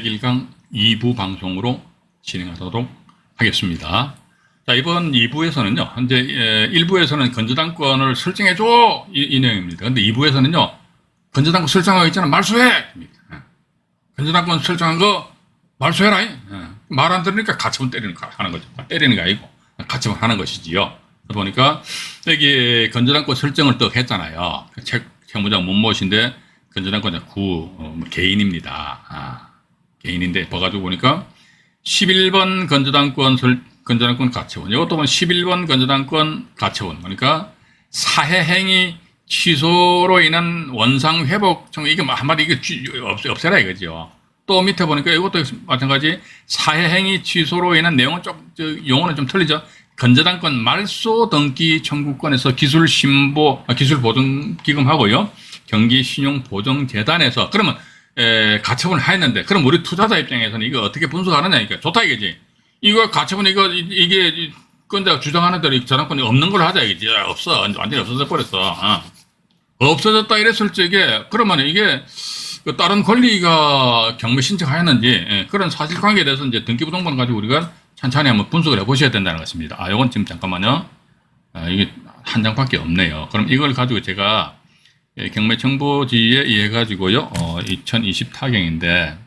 101강 2부 방송으로 진행하도록 하겠습니다. 자, 이번 2부에서는요, 현재 1부에서는 건저당권을 설정해줘! 이 내용입니다. 근데 2부에서는요, 건저당권 설정하고 있잖아, 말소해! 건저당권 설정한 거 말소해라! 말 안 들으니까 가처분 하는 거죠. 때리는 게 아니고, 가처분 하는 것이지요. 그러다 보니까, 여기 건저당권 설정을 또 했잖아요. 채무자 문모신데, 건저당권 개인입니다. 개인인데, 봐가지고 보니까, 11번 건저당권 가처분. 이것도 보면 11번 건저당권 가처분. 그러니까 사해행위 취소로 인한 원상회복, 이게 한마디 이게 없애라 이거죠. 또 밑에 보니까 이것도 마찬가지 사해행위 취소로 인한 내용은 용어는 좀 틀리죠. 건저당권 말소 등기 청구권에서 기술보증기금하고요. 경기신용보증재단에서 그러면 가처분을 했는데, 그럼 우리 투자자 입장에서는 이거 어떻게 분석하느냐, 좋다 이거지. 이거 가처분 이게 건자가 주장하는 대로 저당권이 없는 걸로 하자 이거지. 없어, 완전히 없어져 버렸어. 없어졌다 이랬을 적에 그러면 이게 다른 권리가 경매 신청하였는지 그런 사실관계에 대해서 이제 등기부등본 가지고 우리가 천천히 한번 분석을 해보셔야 된다는 것입니다. 이건 지금 잠깐만요. 이게 한 장밖에 없네요. 그럼 이걸 가지고 제가 경매정보지에 의해 가지고요, 2020 타경인데,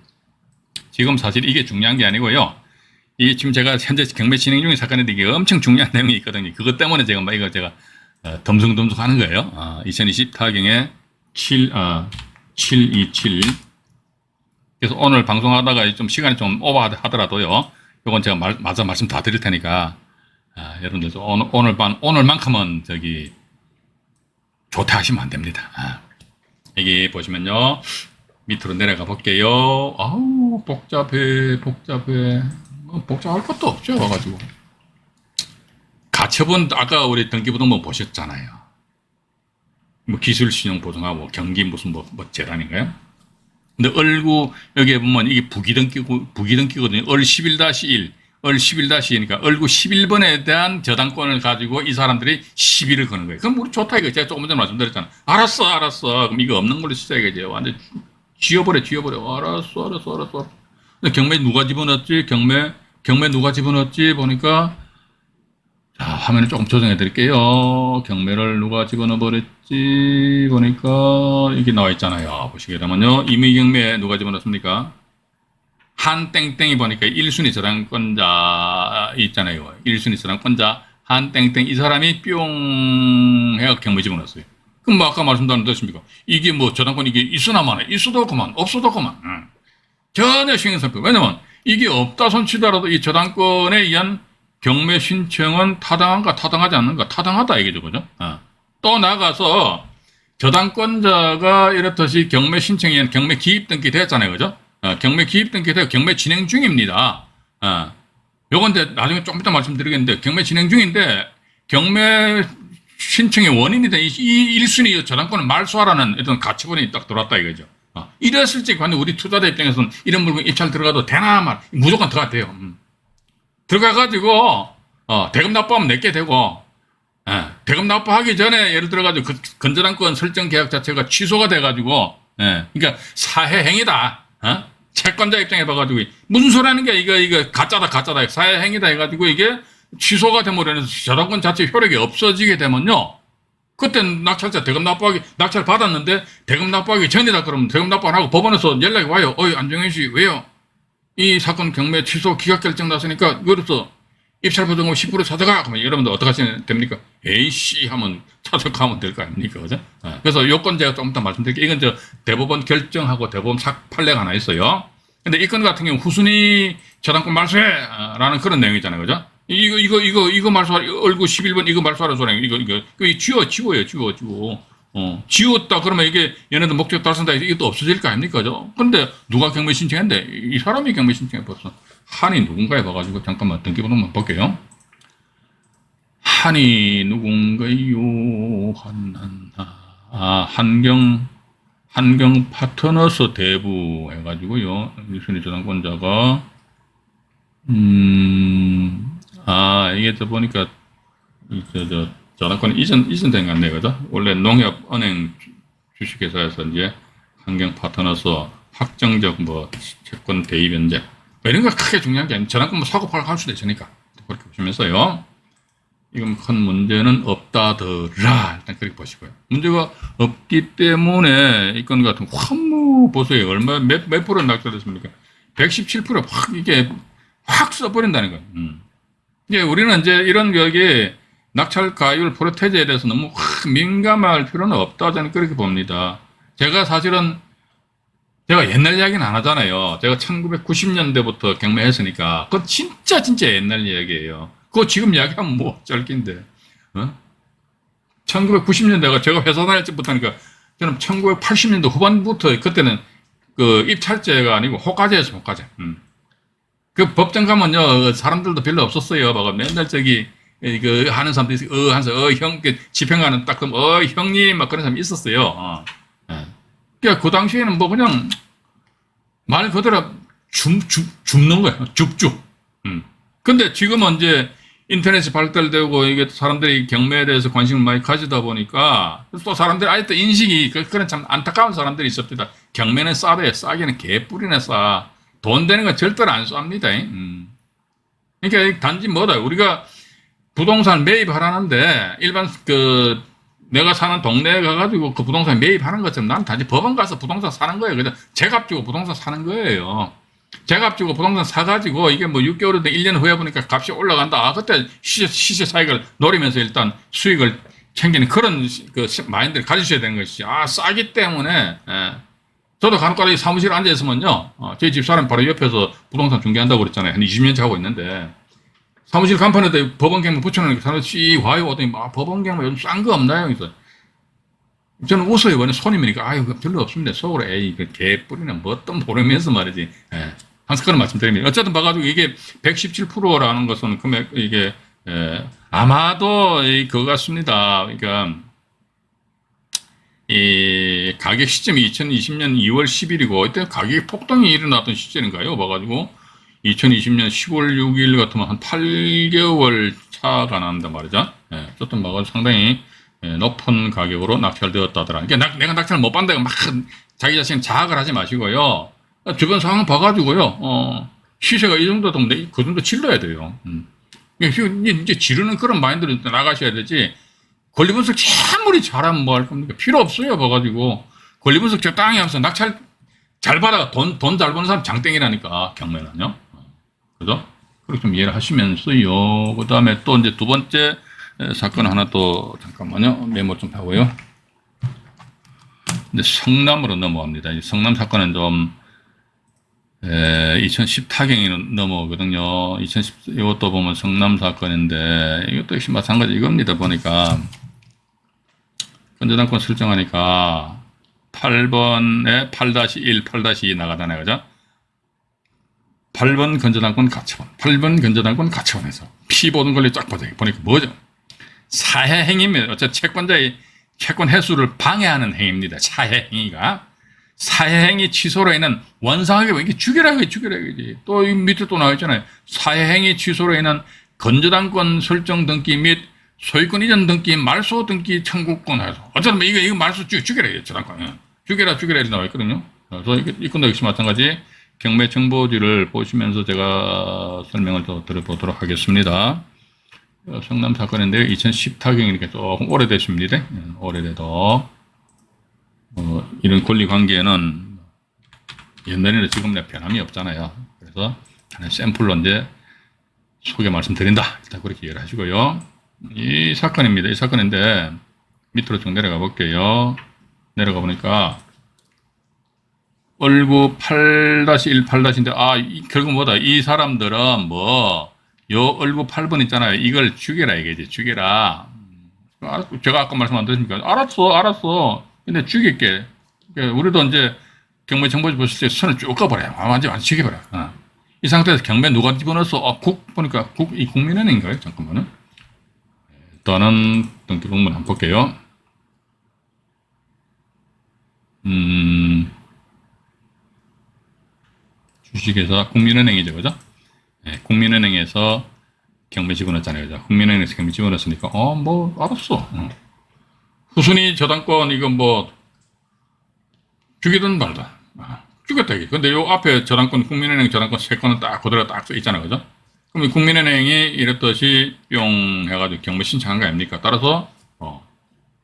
지금 사실 이게 중요한 게 아니고요. 이 지금 제가 현재 경매 진행 중인 사건인데 이게 엄청 중요한 내용이 있거든요. 그것 때문에 제가 제가 덤숭덤숭 하는 거예요. 2020 타경에 727. 그래서 오늘 방송하다가 좀 시간이 좀 오버하더라도요, 이건 제가 말씀 다 드릴 테니까, 여러분들 오늘만큼은 좋다 하시면 안 됩니다. 여기 보시면요, 밑으로 내려가 볼게요. 아우, 복잡해. 복잡할 것도 없죠. 와가지고. 가처분, 아까 우리 등기부등본 보셨잖아요. 뭐 기술신용보증하고 경기 무슨 재단인가요? 근데 여기에 보면 이게 부기등기거든요. 11-1. 11-2니까 11번에 대한 저당권을 가지고 이 사람들이 시비를 거는 거예요. 그럼 우리 좋다 이거. 제가 조금 전에 말씀드렸잖아. 알았어. 그럼 이거 없는 걸로 시작해야지. 완전 지워버려. 알았어. 근데 경매 누가 집어넣었지? 경매 누가 집어넣었지? 보니까, 자, 화면을 조금 조정해 드릴게요. 경매를 누가 집어넣어 버렸지? 보니까 이게 나와 있잖아요. 보시게 되면요. 임의경매 누가 집어넣습니까? 한땡땡이 보니까 1순위 저당권자 있잖아요. 1순위 저당권자 한땡땡 이 사람이 뿅 해가 경매 집어넣었어요. 그럼 아까 말씀드린 뜻입니까? 이게 저당권 이게 있으나 마나, 있어도 그만, 없어도 그만. 전혀 신경 쓸 필요. 왜냐면 이게 없다 손치더라도 이 저당권에 의한 경매 신청은 타당한가 타당하지 않는가? 타당하다 이게죠, 그죠? 또 나가서 저당권자가 이렇듯이 경매 신청에 의한 경매 기입 등기 됐잖아요, 그죠? 경매 기입 등기되고 경매 진행 중입니다. 요건 이제 나중에 조금 이따 말씀드리겠는데, 경매 진행 중인데, 경매 신청의 원인이 된 이 1순위 저당권을 말소하라는 어떤 가처분이 딱 들어왔다 이거죠. 이랬을 때, 관계 우리 투자자 입장에서는 이런 물건 입찰 들어가도 되나 말, 무조건 들어가도 돼요. 들어가가지고, 대금 납부하면 내게 되고, 대금 납부하기 전에 예를 들어가지고 건저당권 설정 계약 자체가 취소가 돼가지고, 그러니까 사해행위다. 채권자 입장에 봐가지고 무슨 소리 하는 게 이거 가짜다 사회행위다 해가지고 이게 취소가 되면 저당권 자체 효력이 없어지게 되면요, 그때 낙찰자 대금 납부하기 낙찰 받았는데 대금 납부하기 전이다 그러면 대금 납부 안 하고 법원에서 연락이 와요. 안정현 씨 왜요? 이 사건 경매 취소 기각 결정 났으니까 그래서 입찰 보증금 10% 찾아가. 그러면 여러분들 어떻게 하시면 됩니까? 에이씨 하면 찾아가면 될 거 아닙니까? 그죠? 그래서 요건 제가 좀 이따 말씀드릴게요. 이건 대법원 결정하고 대법원 판례가 하나 있어요. 근데 이 건 같은 경우 후순위 저당권 말소해! 라는 그런 내용이잖아요. 그죠? 이거 말소하, 얼굴 11번 이거 말소하라는 소리. 이거 지워요. 지웠다 그러면 이게 얘네들 목적 달성다 해서 이것도 없어질 거 아닙니까? 그죠? 근데 누가 경매 신청했는데? 이 사람이 경매 신청해 벌써. 한이 누군가에 봐가지고 잠깐만 등기번호만 볼게요. 한이 누군가요? 한경 파트너스 대부 해가지고요. 1순위 저당권자가 이게 보니까 저당권 이전된 것 같네요. 그죠? 원래 농협은행 주식회사에서 이제 한경 파트너스 확정적 뭐 채권 대입 변제 이런 거 크게 중요한 게 아니고 저당권 뭐 사고 팔고 할 수도 있으니까 그렇게 보시면서요. 이건 큰 문제는 없다더라. 일단 그렇게 보시고요. 문제가 없기 때문에 이 건 같은 환무 보세요. 얼마 몇 프로 낙찰됐습니까? 117%확 이게 확 써버린다는 거예요. 이게 우리는 이제 이런 여기 낙찰 가율 프로테제에 대해서 너무 확 민감할 필요는 없다. 저는 그렇게 봅니다. 제가 사실은 제가 옛날 이야기는 안 하잖아요. 제가 1990년대부터 경매했으니까 그건 진짜 옛날 이야기예요. 그거 지금 이야기하면 뭐 짧긴데 1990년대가 제가 회사 다닐 때부터 하니까 저는 1980년대 후반부터 그때는 그 입찰제가 아니고 호가제였어요. 호가제. 그 법정 가면요 사람들도 별로 없었어요. 막 맨날 저기 그 하는 사람들이 형 집행관은 딱 그럼 형님 막 그런 사람이 있었어요. 그러니까 그 당시에는 뭐 그냥 말 그대로 줍는 거예요. 줍줍. 근데 지금은 이제 인터넷이 발달되고 이게 사람들이 경매에 대해서 관심을 많이 가지다 보니까 또 사람들이 아직도 인식이 그런 참 안타까운 사람들이 있습니다. 경매는 싸대. 싸기는 개뿔이나 싸. 돈 되는 건 절대로 안 쌉니다. 그러니까 단지 뭐다. 우리가 부동산 매입하라는데 일반 그 내가 사는 동네에 가가지고 그 부동산 매입하는 것처럼 난 단지 법원 가서 부동산 사는 거예요. 그냥 제값 주고 부동산 사는 거예요. 제값 주고 부동산 사가지고 이게 뭐 6개월이든 1년 후에 보니까 값이 올라간다. 아, 그때 시세 차익을 노리면서 일단 수익을 챙기는 그런 그 마인드를 가지셔야 되는 것이지. 아, 싸기 때문에, 저도 간혹가다 사무실에 앉아있으면요, 저희 집사람 바로 옆에서 부동산 중개한다고 그랬잖아요. 한 20년째 하고 있는데, 사무실 간판에다 법원 경매 붙여놓으니까 사람들이 씩 와요. 오더니, 법원 경매 요즘 싼 거 없나요? 그래서 저는 웃어요. 왜냐면 손님이니까, 아유, 별로 없습니다. 속으로, 에이, 그 개뿔이나 뭐 어떤 모르면서 말이지. 항상 그런 말씀 드립니다. 어쨌든 봐가지고 이게 117%라는 것은 금액, 이게, 아마도 그거 같습니다. 그러니까, 이 가격 시점이 2020년 2월 10일이고, 이때 가격이 폭등이 일어났던 시점인가요? 봐가지고, 2020년 10월 6일 같으면 한 8개월 차가 난단 말이죠. 어쨌든 봐가지고 상당히 높은 가격으로 낙찰되었다더라. 그러니까 내가 낙찰을 못 받는다고 막 자기 자신 자학을 하지 마시고요. 주변 상황 봐가지고요. 시세가 이 정도 되면 그 정도 질러야 돼요. 이제 지르는 그런 마인드로 나가셔야 되지. 권리 분석 아무리 잘하면 뭐 할 겁니까? 필요 없어요. 봐가지고 권리 분석 적당히 하면서 낙찰 잘 받아 돈 잘 버는 사람 장땡이라니까 경매는요. 그죠? 그렇게 좀 이해를 하시면서요. 그 다음에 또 이제 두 번째 사건 하나 또 잠깐만요. 메모 좀 하고요. 근데 성남으로 넘어갑니다. 이 성남 사건은 좀 2010 타경이 넘어오거든요. 2010 이것도 보면 성남 사건인데 이것도 역시 마찬가지 이겁니다. 보니까 건전당권 설정하니까 8번에 8-1, 8-2 나가잖아요. 그죠? 8번 건전당권 가처분, 8번 건전당권 가처분해서 피 보는 권리 쫙 보니까 뭐죠? 사해 행위입니다. 어쨌든 채권자의 채권 회수를 방해하는 행위입니다. 사해 행위가. 사해 행위 취소로 인한 원상하게 이게 죽여라기. 또 이 밑에 또 나와 있잖아요. 사해 행위 취소로 인한 건전당권 설정 등기 및 소유권 이전 등기, 말소 등기 청구권 해서 어쨌든 이거 말소 죽여라 저당권. 죽여라 이렇게 나와 있거든요. 그래서 이 건도 역시 마찬가지 경매 정보지를 보시면서 제가 설명을 더 드려보도록 하겠습니다. 성남 사건인데 2010 타경이니까 조금 오래됐습니다. 오래돼도 이런 권리 관계는 옛날에는 지금 변함이 없잖아요. 그래서 하나의 샘플로 이제 소개 말씀드린다. 일단 그렇게 이해를 하시고요. 이 사건입니다. 이 사건인데 밑으로 쭉 내려가 볼게요. 내려가 보니까 얼구 8-1, 8-인데 결국 뭐다. 이 사람들은 요 얼구 8번 있잖아요. 이걸 죽여라 이게지. 죽여라. 제가 아까 말씀 안 드렸습니까? 알았어. 근데 죽일게. 그러니까 우리도 이제 경매 정보지 보실 때 손을 쭉 꺼버려요. 완전 죽여버려. 이 상태에서 경매 누가 집어넣었어? 보니까 이 국민은행인가요? 잠깐만요. 일단은 등기부문 한번 볼게요. 주식회사 국민은행이죠, 그죠? 국민은행에서 경매 집어넣었잖아요, 그죠? 국민은행에서 경매 집어넣었으니까, 알았어. 후순위 저당권, 이건 죽이든 말든. 죽였다 이게. 근데 요 앞에 저당권, 국민은행 저당권 세 건은 딱 그대로 딱 써 있잖아요, 그죠? 그럼 국민은행이 이랬듯이 뿅 해가지고 경매 신청한 거 아닙니까? 따라서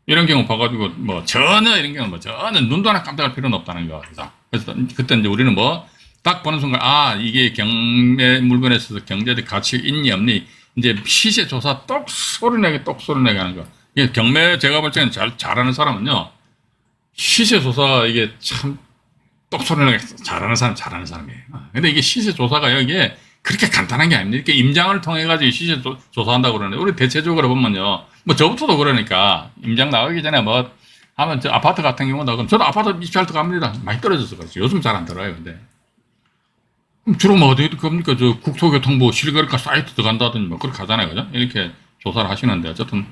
이런 경우 봐가지고 뭐 전혀 이런 경우 뭐 전혀 눈도 하나 깜짝할 필요는 없다는 거. 그래서 그때 이제 우리는 뭐 딱 보는 순간 이게 경매 물건에 있어서 경제적 가치 있니 없니 이제 시세 조사 똑 소리 내게 하는 거. 이게 경매 제가 볼 때는 잘하는 사람은요 시세 조사 이게 참 똑소리 나게 잘하는 사람이에요. 근데 이게 시세 조사가요 이게 그렇게 간단한 게 아닙니다. 이렇게 임장을 통해 가지고 시세 조사한다고 그러는데 우리 대체적으로 보면요 뭐 저부터도 그러니까 임장 나가기 전에 뭐 하면 저 아파트 같은 경우는 그럼 저도 아파트 입찰 들어갑니다. 많이 떨어져서 그렇지. 요즘 잘 안 들어요. 근데 주로 뭐 어디 겁니까? 저 국토교통부 실거래가 사이트 들어간다든지 뭐 그렇게 하잖아요. 그죠? 이렇게 조사를 하시는데 어쨌든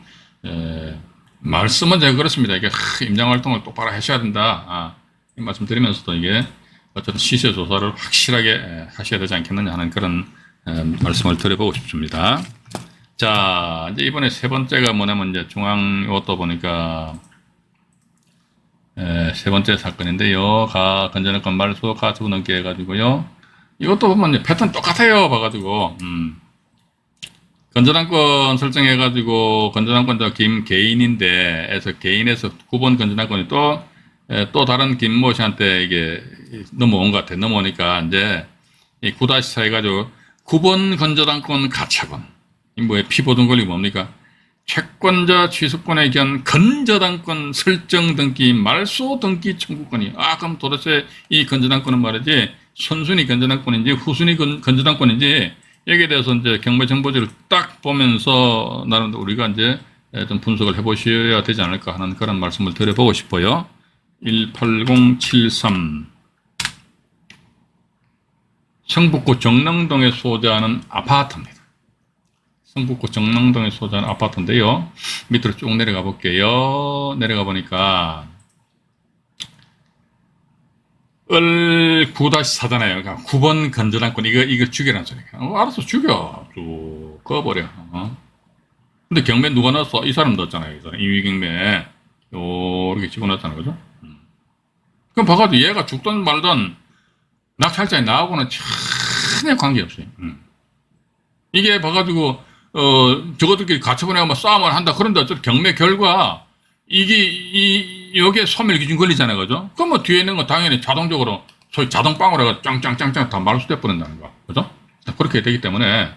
말씀은 제가 그렇습니다. 이게 임장 활동을 똑바로 하셔야 된다. 이 말씀 드리면서도 이게 어쨌든 시세 조사를 확실하게 하셔야 되지 않겠느냐 하는 그런 말씀을 드려보고 싶습니다. 자, 이제 이번에 세 번째가 뭐냐면 이제 중앙 이것도 보니까 세 번째 사건인데요. 건전한 말소 가처분 넘게 해가지고요. 이것도 보면 이제 패턴 똑같아요. 봐가지고 건전한권 설정해가지고 건전한권 김개인인데 에서 개인에서 9번 건전한권이 또 다른 김모 씨한테 이게 넘어온 것 같아. 넘어오니까 이제 9-4 해가지고 9번 건전한권 가처분. 이 뭐에 피보증 권리 뭡니까? 채권자 취소권에 기한 건저당권 설정 등기 말소 등기 청구권이 그럼 도대체 이 건저당권은 말이지 선순위 건저당권인지 후순위 건저당권인지 여기에 대해서 이제 경매 정보지를 딱 보면서 나름 우리가 이제 좀 분석을 해보셔야 되지 않을까 하는 그런 말씀을 드려보고 싶어요. 18073 성북구 정릉동에 소재하는 아파트입니다. 성북구 정릉동에 소재하는 아파트인데요. 밑으로 쭉 내려가 볼게요. 내려가 보니까 9-4잖아요. 그러니까 9번 건전한권 이거 죽여라는 소리니까. 알았어 죽여. 쭉 그어버려. 근데 경매 누가 넣었어? 이 사람 넣었잖아요. 이위경매 이렇게 집어넣었잖아요. 그죠? 그럼 봐가지고 얘가 죽든 말든 낙찰자에 나하고는 전혀 관계없어요. 이게 봐가지고 저것들끼리 가처분해가 뭐 싸움을 한다 그런데 어차피 경매 결과 여기에 소멸 기준 걸리잖아요. 그죠? 그럼 뭐 뒤에 있는 건 당연히 자동적으로 소위 자동빵으로 해가 짱짱짱짱 다 말소돼 버린다는 거. 그죠? 그렇게 되기 때문에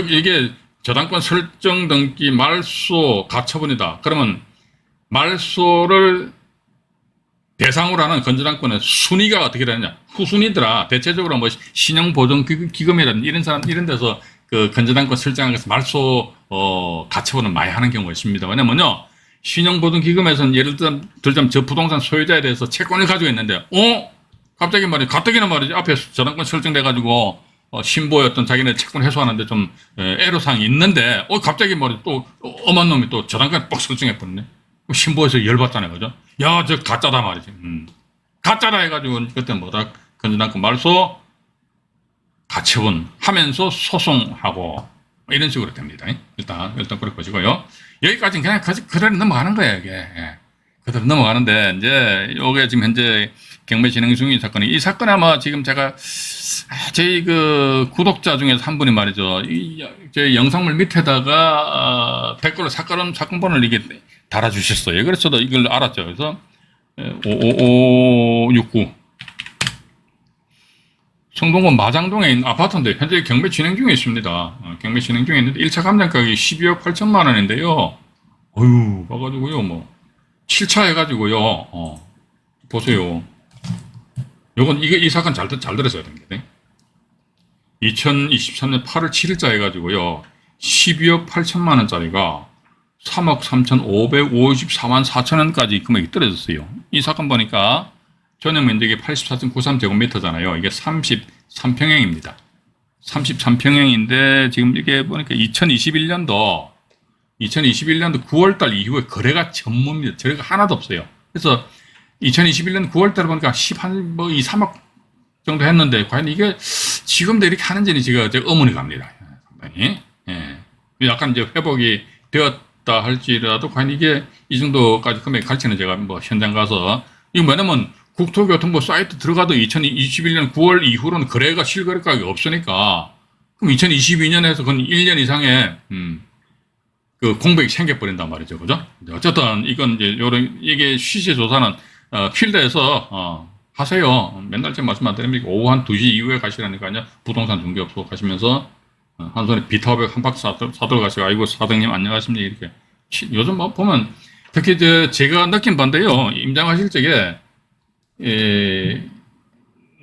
이게 저당권 설정 등기 말소 가처분이다. 그러면 말소를 대상으로 하는 건전한권의 순위가 어떻게 되느냐. 후순위더라. 대체적으로 뭐 신용보증기금이라든지 이런 데서 그 건전한권 설정한 것을 말소 가처분을 많이 하는 경우가 있습니다. 왜냐면요. 신용보증기금에서는 예를 들자면 저 부동산 소유자에 대해서 채권을 가지고 있는데 갑자기 가뜩이나 말이지 앞에 저당권 설정돼가지고 신보의 어떤 자기네 채권 해소하는데 좀 애로사항이 있는데 갑자기 또 엄한 놈이 또 저당권을 뻑 설정해버리네. 신보에서 열받잖아요. 그죠? 야, 저 가짜다 말이지. 가짜다 해가지고 그때 건전한권 말소 가처분 하면서 소송하고 이런 식으로 됩니다. 일단 그렇게 보시고요. 여기까지는 그냥 그대로 넘어가는 거예요. 이게 그대로 넘어가는데 이제 요게 지금 현재 경매 진행 중인 사건이 이 사건에 아마 지금 제가 저희 그 구독자 중에서 한 분이 말이죠. 제 영상물 밑에다가 댓글로 사건번호를 이게 달아주셨어요. 그래서 저도 이걸 알았죠. 그래서 55569 성동구 마장동에 있는 아파트인데 현재 경매 진행 중에 있습니다. 경매 진행 중에 있는데 1차 감정 가격이 12억 8천만 원인데요. 봐가지고요. 뭐 7차 해가지고요. 보세요. 요건 이 사건 잘 들으셔야 됩니다. 2023년 8월 7일자 해가지고요. 12억 8천만 원짜리가 3억 3,554만 4천 원까지 금액이 떨어졌어요. 이 사건 보니까 전용 면적이 84.93제곱미터잖아요. 이게 33평형입니다. 33평형인데 지금 이게 보니까 2021년도 9월달 이후에 거래가 전무입니다. 거래가 하나도 없어요. 그래서 2021년 9월달 보니까 2, 3억 정도 했는데 과연 이게 지금도 이렇게 하는지는 제가 의문이 갑니다. 상당히. 약간 이제 회복이 되었다 할지라도 과연 이게 이 정도까지 금액이 갈지는 제가 현장 가서 이거 뭐냐면 국토교통부 사이트 들어가도 2021년 9월 이후로는 거래가 실거래 가격이 없으니까 그럼 2022년에서 그건 1년 이상의 그 공백이 생겨버린단 말이죠. 그죠? 어쨌든 이건 이제 이게 시세 조사는 필드에서 하세요. 맨날 제가 말씀 안 드립니까? 오후 한 2시 이후에 가시라니까요. 부동산 중개업소 가시면서 한 손에 비타오백 한 박스 사들어 가시고 아이고 사장님 안녕하십니까 이렇게 요즘 뭐 보면 특히 제가 느낀 반대요. 임장하실 적에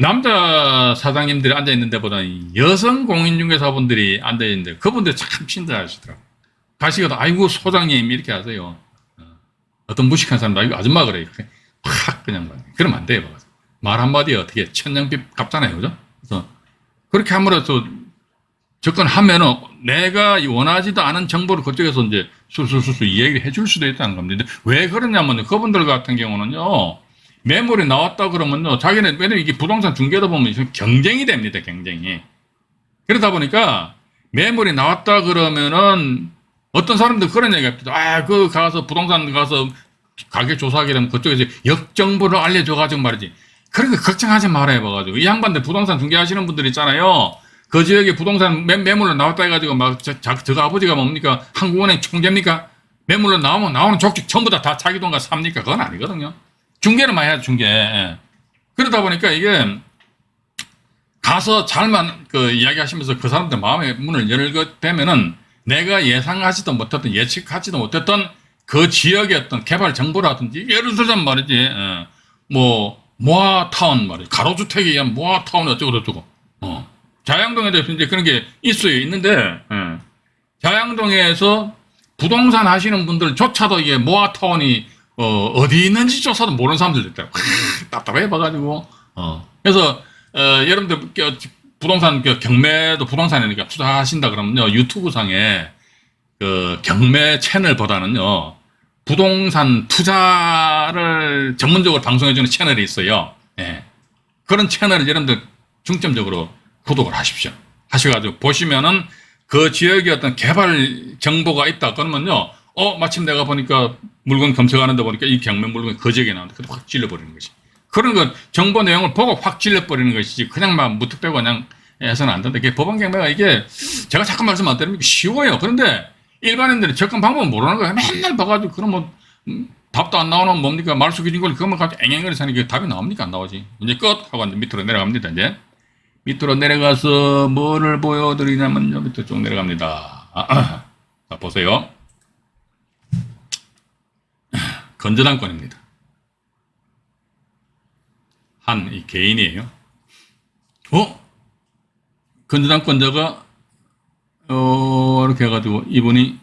남자 사장님들이 앉아 있는 데보다는 여성 공인중개사분들이 앉아 있는데 그분들 참 친절하시더라고요. 가시고도 아이고 소장님 이렇게 하세요. 어떤 무식한 사람도 아이고 아줌마 그래 확 그냥 그러면 안 돼요. 말 한마디에 어떻게 천냥빚 갚잖아요. 그죠? 그래서 그렇게 함으로써 접근하면은 내가 원하지도 않은 정보를 그쪽에서 이제 술술술술 이야기를 해줄 수도 있다는 겁니다. 왜 그러냐면요. 그분들 같은 경우는요. 매물이 나왔다 그러면요. 자기는, 왜냐면 이게 부동산 중개다 보면 경쟁이 됩니다. 경쟁이. 그러다 보니까 매물이 나왔다 그러면은 어떤 사람들 그런 얘기 합니다. 그 가서 부동산 가서 가격 조사하게 되면 그쪽에서 역정보를 알려줘가지고 말이지. 그런 거 걱정하지 말아요. 봐가지고. 이 양반들 부동산 중개하시는 분들 있잖아요. 그 지역에 부동산 매물로 나왔다 해가지고 막 저 아버지가 뭡니까? 한국은행 총재입니까? 매물로 나오는 족족 전부 다 자기 돈 가서 삽니까? 그건 아니거든요. 중개는 많이 해야 중개. 그러다 보니까 이게 가서 잘만 이야기하시면서 그 사람들 마음의 문을 열게 되면은 내가 예상하지도 못했던 예측하지도 못했던 그 지역의 어떤 개발 정보라든지 예를 들자면 말이지 모아타운 말이지 가로주택에 의한 모아타운 어쩌고 자양동에 대해서 이제 그런 게 있는데 자양동에서 부동산 하시는 분들조차도 이게 모아타운이 어디 있는지 조차도 모르는 사람들도 있더라고. 답답해 봐가지고 그래서 여러분들 부동산 경매도 부동산이니까 투자하신다 그러면요 유튜브상에 그 경매 채널보다는요 부동산 투자를 전문적으로 방송해주는 채널이 있어요. 예. 그런 채널을 여러분들 중점적으로 구독을 하십시오. 하셔가지고 보시면은 그 지역에 어떤 개발 정보가 있다 그러면요 마침 내가 보니까 물건 검색하는데 보니까 이 경매 물건이 그 지역에 나오는데 그걸 확 찔러버리는 것이. 그런 건 정보 내용을 보고 확 찔러버리는 것이지 그냥 막 무턱대고 그냥 해서는 안 된다. 법원 경매가 이게 제가 잠깐 말씀 안 드리면 쉬워요. 그런데 일반인들이 접근 방법을 모르는 거예요. 맨날 봐가지고 그럼 답도 안 나오는 뭡니까 말수 기준 걸 그것만 가지고 앵앵거리 사는 게 답이 나옵니까? 안 나오지. 이제 끝 하고 이제 밑으로 내려갑니다. 이제 밑으로 내려가서 뭐를 보여드리냐면 여기 쭉 내려갑니다. 자 보세요. 건전한권입니다. 이 개인이에요. 건전한권자가 이렇게 해가지고 이분이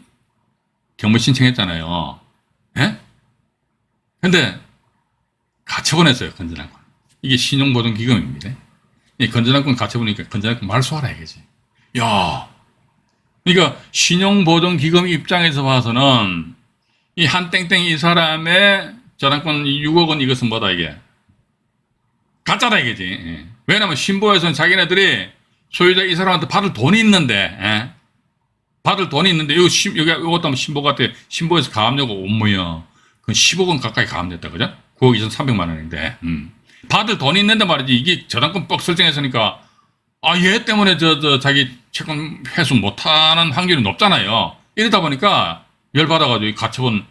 경매 신청했잖아요. 예? 근데 가처분했어요. 건전한권. 이게 신용보증기금입니다. 이 건전한권 가처분이니까 건전한권 말소하라 이거지. 야, 그러니까 신용보증기금 입장에서 봐서는 이 한땡땡 이 사람의 저당권 6억 원 이것은 뭐다 이게 가짜다 이거지. 예. 왜냐면 신보에서는 자기네들이 소유자 이 사람한테 받을 돈이 있는데 이것도 한번 신보 같아. 신보에서 가압류가 뭐야? 그 10억 원 가까이 가압됐다 그죠? 9억 2,300만 원인데 받을 돈이 있는데 말이지 이게 저당권 뻑 설정했으니까 얘 때문에 자기 채권 회수 못하는 확률이 높잖아요. 이러다 보니까 열받아가지고 가처분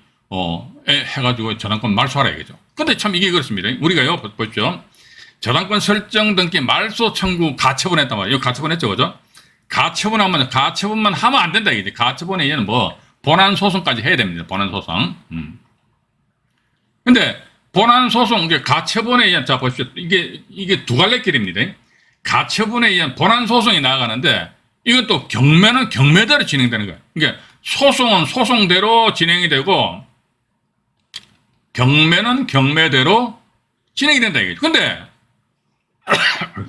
해가지고 저당권 말소하라 이거죠. 근데 참 이게 그렇습니다. 우리가요 보십시오. 저당권 설정 등기 말소 청구 가처분했단 말이에요. 이거 가처분했죠, 그죠? 가처분만 하면 안 된다 이게. 가처분에 의한 본안 소송까지 해야 됩니다. 본안 소송. 근데 본안 소송 가처분에 의한 자 보십시오. 이게 두 갈래 길입니다. 가처분에 의한 본안 소송이 나아가는데 이건 또 경매는 경매대로 진행되는 거예요. 그러니까 소송은 소송대로 진행이 되고 경매는 경매대로 진행이 된다 이거죠. 근데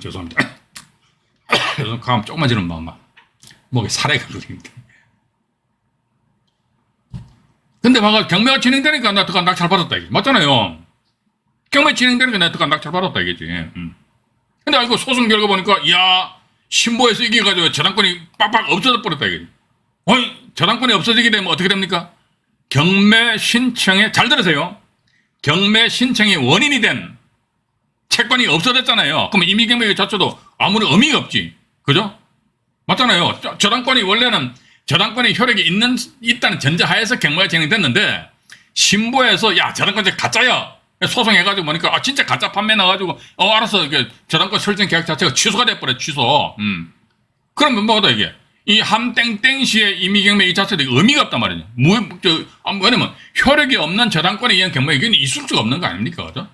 죄송합니다. 감 조금만 지르면 막 목에 살해가 걸립니다. 근데 막 경매가 진행되니까 나 특한 낙찰 받았다 이게 맞잖아요. 경매 진행되니까 나 특한 낙찰 받았다 이게지. 근데 이거 소송 결과 보니까 신보에서 이겨가지고 저당권이 빡빡 없어져 버렸다 이게. 저당권이 없어지게 되면 어떻게 됩니까? 경매 신청에 잘 들으세요. 경매 신청의 원인이 된 채권이 없어졌잖아요. 그러면 임의경매 자체도 아무런 의미가 없지. 그죠? 맞잖아요. 저당권이 원래는 저당권의 효력이 있다는 전제하에서 경매가 진행됐는데 신보에서 야 저당권 가짜야 소송해가지고 보니까 아 진짜 가짜 판매 나가지고 알았어 이게 저당권 설정 계약 자체가 취소가 돼버려 취소. 그러면 뭐다 이게 이 함땡땡시의 임의경매 이 자체도 의미가 없단 말이죠. 왜냐면 효력이 없는 저당권에 의한 경매 이게 있을 수가 없는 거 아닙니까, 그죠?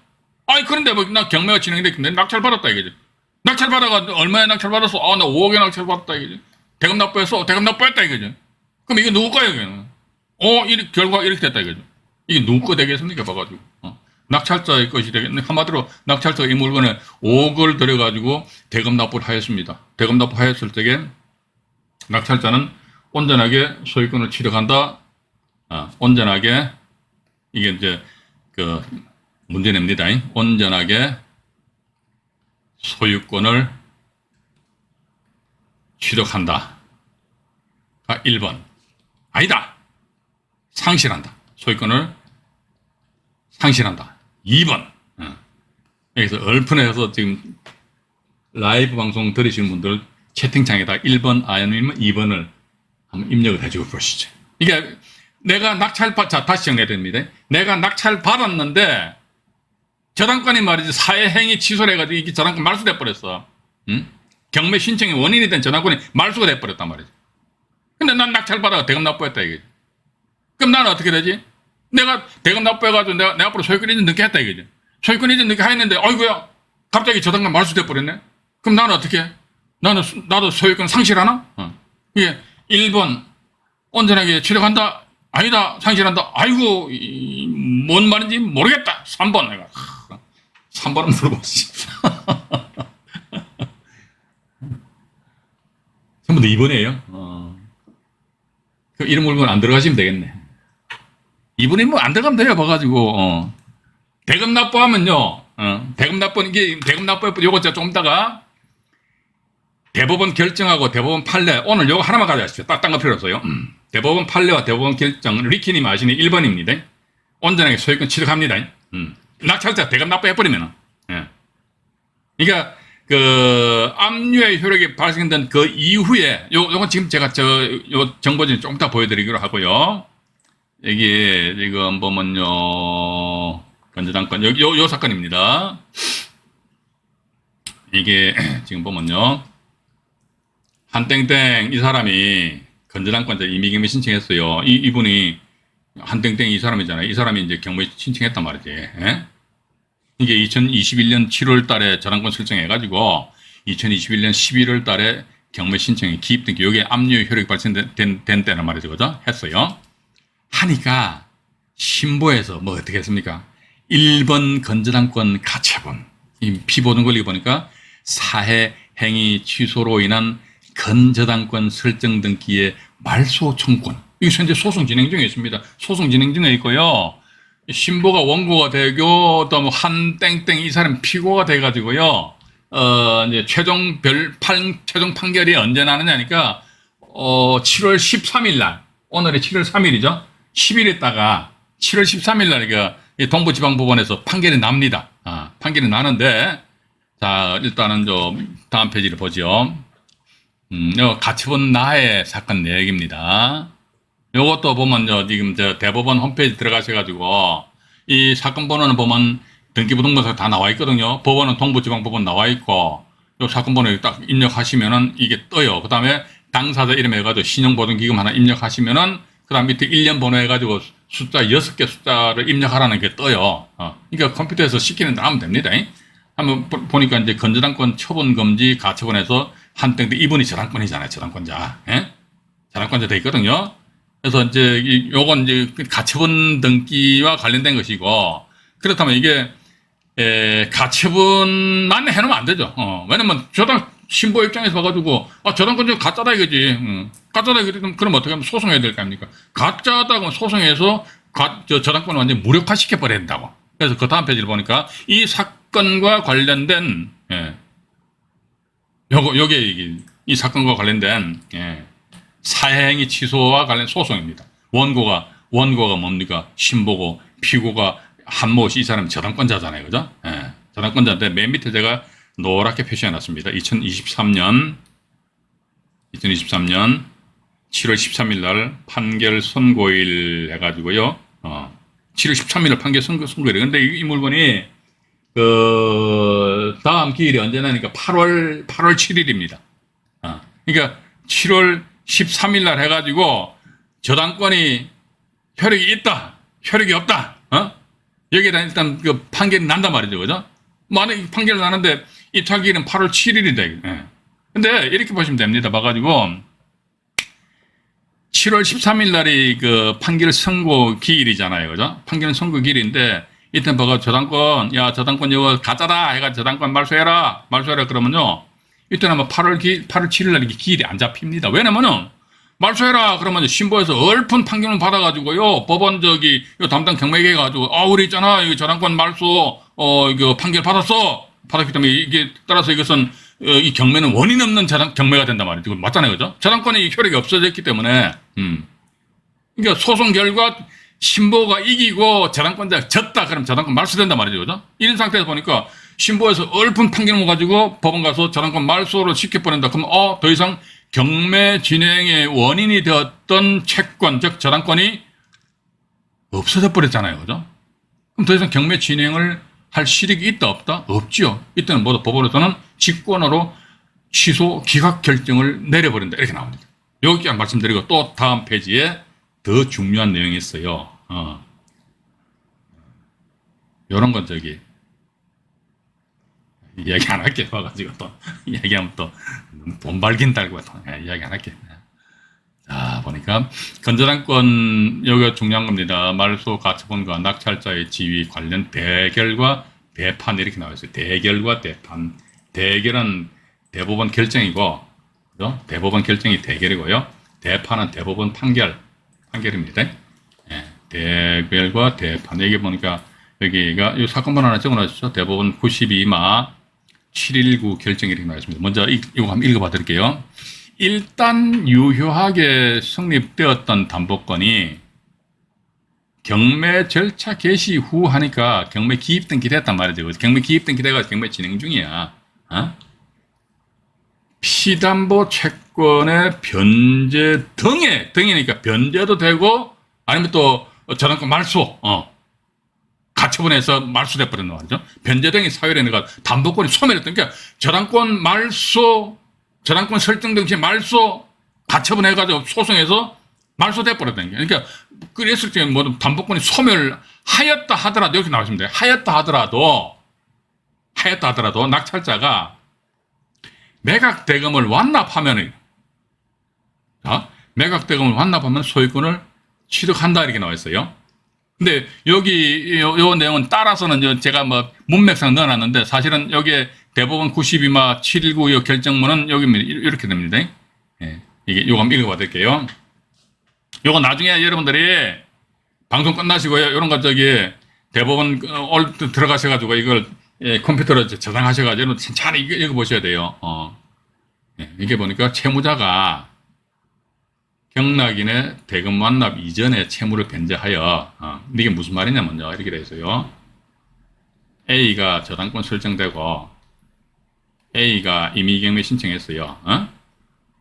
아니 그런데 뭐 나 경매가 진행됐는데 낙찰 받았다 이거죠. 낙찰 받아가 얼마에 낙찰 받았어? 아 나 5억에 낙찰 받았다 이거죠. 대금 납부했어. 대금 납부했다 이거죠. 그럼 이게 누구 거예요, 이거는? 결과가 이렇게 됐다 이거죠. 이게 누구 거 되겠습니까, 봐가지고. 낙찰자의 것이 되겠네. 한마디로 낙찰자가 이 물건에 5억을 들여가지고 대금 납부를 하였습니다. 대금 납부하였을 때에 낙찰자는 온전하게 소유권을 취득한다. 온전하게 이게 이제 그 문제 냅니다. 온전하게 소유권을 취득한다. 1번. 아니다. 상실한다. 소유권을 상실한다. 2번. 여기서 얼큰해서 지금 라이브 방송 들으시는 분들 채팅창에다 1번 아니면 2번을 한번 입력을 해주고 보시죠. 이게 내가 자, 다시 정리해야 됩니다. 내가 낙찰 받았는데 저당권이 말이지 사회행위 취소를 해가지고 이게 저당권 말소돼 버렸어. 경매 신청의 원인이 된 저당권이 말소가 돼 버렸단 말이지. 근데 난 낙찰 받아가 대금 납부했다 이게. 그럼 나는 어떻게 되지? 내가 대금 납부해가지고 내 앞으로 소유권 이전 늦게 했다 이거지. 소유권 이전 늦게 했는데 아이고야 갑자기 저당권 말소돼 버렸네. 그럼 나는 어떻게 해? 나도 소유권 상실하나? 이게 1번 온전하게 취득한다. 아니다. 상실한다. 아이고 뭔 말인지 모르겠다. 3번 내가 3번은 물어보지. 전부 다 2번이에요. 이런 물건 안 들어가시면 되겠네. 2번이 뭐 안 들어가면 돼요. 봐가지고 대금 납부하면요. 대금 납부 요거 제가 좀 이따가 대법원 결정하고 대법원 판례 오늘 요거 하나만 가져가십시오. 딴 거 필요 없어요. 대법원 판례와 대법원 결정 리키님 아시는 1번입니다. 온전하게 소유권 취득합니다. 낙찰자 대금 납부해버리면은. 그러니까 그 압류의 효력이 발생된 그 이후에 요건 지금 제가 요 정보진 좀 이따 보여드리기로 하고요. 여기 지금 보면요 건저당권 요 사건입니다. 이게 지금 보면요 한땡땡 이 사람이 건저당권자 임의경매 신청했어요. 이분이 한땡땡 이 사람이잖아요. 이 사람이 이제 경매 신청했단 말이지. 이게 2021년 7월 달에 저당권 설정해가지고 2021년 11월 달에 경매 신청이 기입된 게 여기에 압류 효력이 발생된 때란 말이죠. 그죠? 했어요. 하니까 신보에서 뭐 어떻게 했습니까? 1번 건저당권 가처분. 이 피보등 권리 보니까 사회 행위 취소로 인한 건저당권 설정 등기의 말소 청구권. 이게 현재 소송 진행 중에 있습니다. 소송 진행 중에 있고요. 신보가 원고가 되고 또 뭐 한땡땡 이 사람 피고가 돼가지고요. 이제 최종 판결이 언제 나느냐니까 7월 13일 날 오늘이 7월 3일이죠. 10일 있다가 7월 13일 날 동부지방법원에서 판결이 납니다. 판결이 나는데 자 일단은 다음 페이지를 보죠. 요 가처분 나해 사건 내역입니다. 요것도 보면 지금 대법원 홈페이지 들어가셔가지고 이 사건 번호는 보면 등기부등본서에 다 나와 있거든요. 법원은 동부지방법원 나와 있고 요 사건 번호 딱 입력하시면은 이게 떠요. 그 다음에 당사자 이름 해가지고 신용보증기금 하나 입력하시면은 그 다음 밑에 1년 번호 해가지고 숫자 6개 숫자를 입력하라는 게 떠요. 그러니까 컴퓨터에서 시키는 대로 하면 됩니다. 한번 보니까 이제 건저당권 처분금지 가처분해서 한땡땡 이분이 저당권이잖아요. 저당권자. 저당권자 돼 있거든요. 그래서 이제 요건 이제 가처분 등기와 관련된 것이고 그렇다면 이게 가처분만 해놓으면 안 되죠. 왜냐면 신보 입장에서 봐가지고 저당권자 가짜다 이거지. 가짜다 이거지. 그럼 어떻게 하면 소송해야 될 거 아닙니까? 가짜다 그러면 소송해서 저당권을 완전히 무력화시켜 버려야 된다고. 그래서 그 다음 페이지를 보니까 이 사건과 관련된 요게 이 사건과 관련된 사회행위 취소와 관련 소송입니다. 원고가 뭡니까? 신보고 피고가 한모씨 이 사람 저당권자잖아요. 그죠? 저당권자인데 맨 밑에 제가 노랗게 표시해놨습니다. 2023년 7월 13일 날 판결 선고일 해가지고요. 7월 13일 날 판결 선고일이에요. 근데 이 물건이 다음 기일이 언제나니까 8월 7일입니다. 그러니까 7월 13일 날 해가지고 저당권이 효력이 있다, 효력이 없다, 여기에 대한 일단 그 판결이 난단 말이죠. 그죠? 만약에 판결이 나는데 입찰기일은 8월 7일이다. 근데 이렇게 보시면 됩니다. 봐가지고 7월 13일 날이 그 판결 선고 기일이잖아요. 그죠? 판결 선고 기일인데 이때 봐가 저당권 이거 가짜다 해가 저당권 말소해라 그러면요. 이때는 아마 8월 7일 날 기일이 안 잡힙니다. 왜냐면은 말소해라 그러면 신보에서 얼픈 판결을 받아가지고요. 법원 담당 경매계 가지고 우리 있잖아 이거 저당권 말소 이거 판결 받았기 때문에 이게 따라서 이것은 이 경매는 원인 없는 경매가 된단 말이죠. 맞잖아요, 그죠? 저당권의 효력이 없어졌기 때문에 그러니까 소송 결과 신보가 이기고 저당권자가 졌다 그러면 저당권 말소된단 말이죠, 그죠? 이런 상태에서 보니까 신보에서 얼픈 판결을 가지고 법원 가서 저당권 말소를 시켜버린다. 그럼 더 이상 경매 진행의 원인이 되었던 채권, 즉 저당권이 없어져 버렸잖아요. 그죠? 그럼 더 이상 경매 진행을 할 실익이 있다 없다? 없죠. 이때는 모두 법원에서는 직권으로 취소 기각 결정을 내려버린다. 이렇게 나옵니다. 여기까지 말씀드리고 또 다음 페이지에 더 중요한 내용이 있어요. 요런 건 이야기 안 할게. 봐가지고 또 이야기하면 또 돈 발긴 달고 또 이야기 안 할게. 자, 보니까 건저당권 여기가 중요한 겁니다. 말소 가처분과 낙찰자의 지위 관련 대결과 대판 이렇게 나와 있어요. 대결과 대판. 대결은 대법원 결정이고, 그죠? 대법원 결정이 대결이고요. 대판은 대법원 판결입니다. 대결과 대판. 여기 보니까 여기가 이 사건번 하나 적어놨죠. 대법원 92마 719 결정이 이렇게 나와 있습니다. 먼저 이거 한번 읽어봐 드릴게요. 일단 유효하게 성립되었던 담보권이 경매 절차 개시 후 하니까 경매 기입 등기 됐단 말이죠. 경매 기입 등기 돼가 경매 진행 중이야. 피담보 채권의 변제 등이니까 변제도 되고 아니면 또 저당권 말소 가처분해서 말소돼 버렸는 말이죠. 변제 등이 사유라니까 담보권이 소멸했던 게 저당권 말소 저당권 설정 등시 말소 가처분해가지고 소송해서 말소돼 버렸다는 게. 그러니까 그랬을 때 뭐 담보권이 소멸하였다 하더라도 이렇게 나오시면 돼요. 하였다 하더라도 낙찰자가 매각 대금을 완납하면 소유권을 취득한다 이렇게 나와 있어요. 근데 여기 요 내용은 따라서는 제가 뭐 문맥상 넣어놨는데 사실은 여기에 대법원 92마 719 결정문은 여기 이렇게 됩니다. 이게 요거 한번 읽어봐 드릴게요. 요거 나중에 여러분들이 방송 끝나시고요. 요런 거 대법원 들어가셔가지고 이걸 컴퓨터로 저장하셔가지고 잘 읽어보셔야 돼요. 이게 보니까 채무자가 경락인의 대금 완납 이전에 채무를 변제하여 이게 무슨 말이냐면요. 이렇게 돼 있어요. A가 저당권 설정되고 A가 임의경매 신청했어요.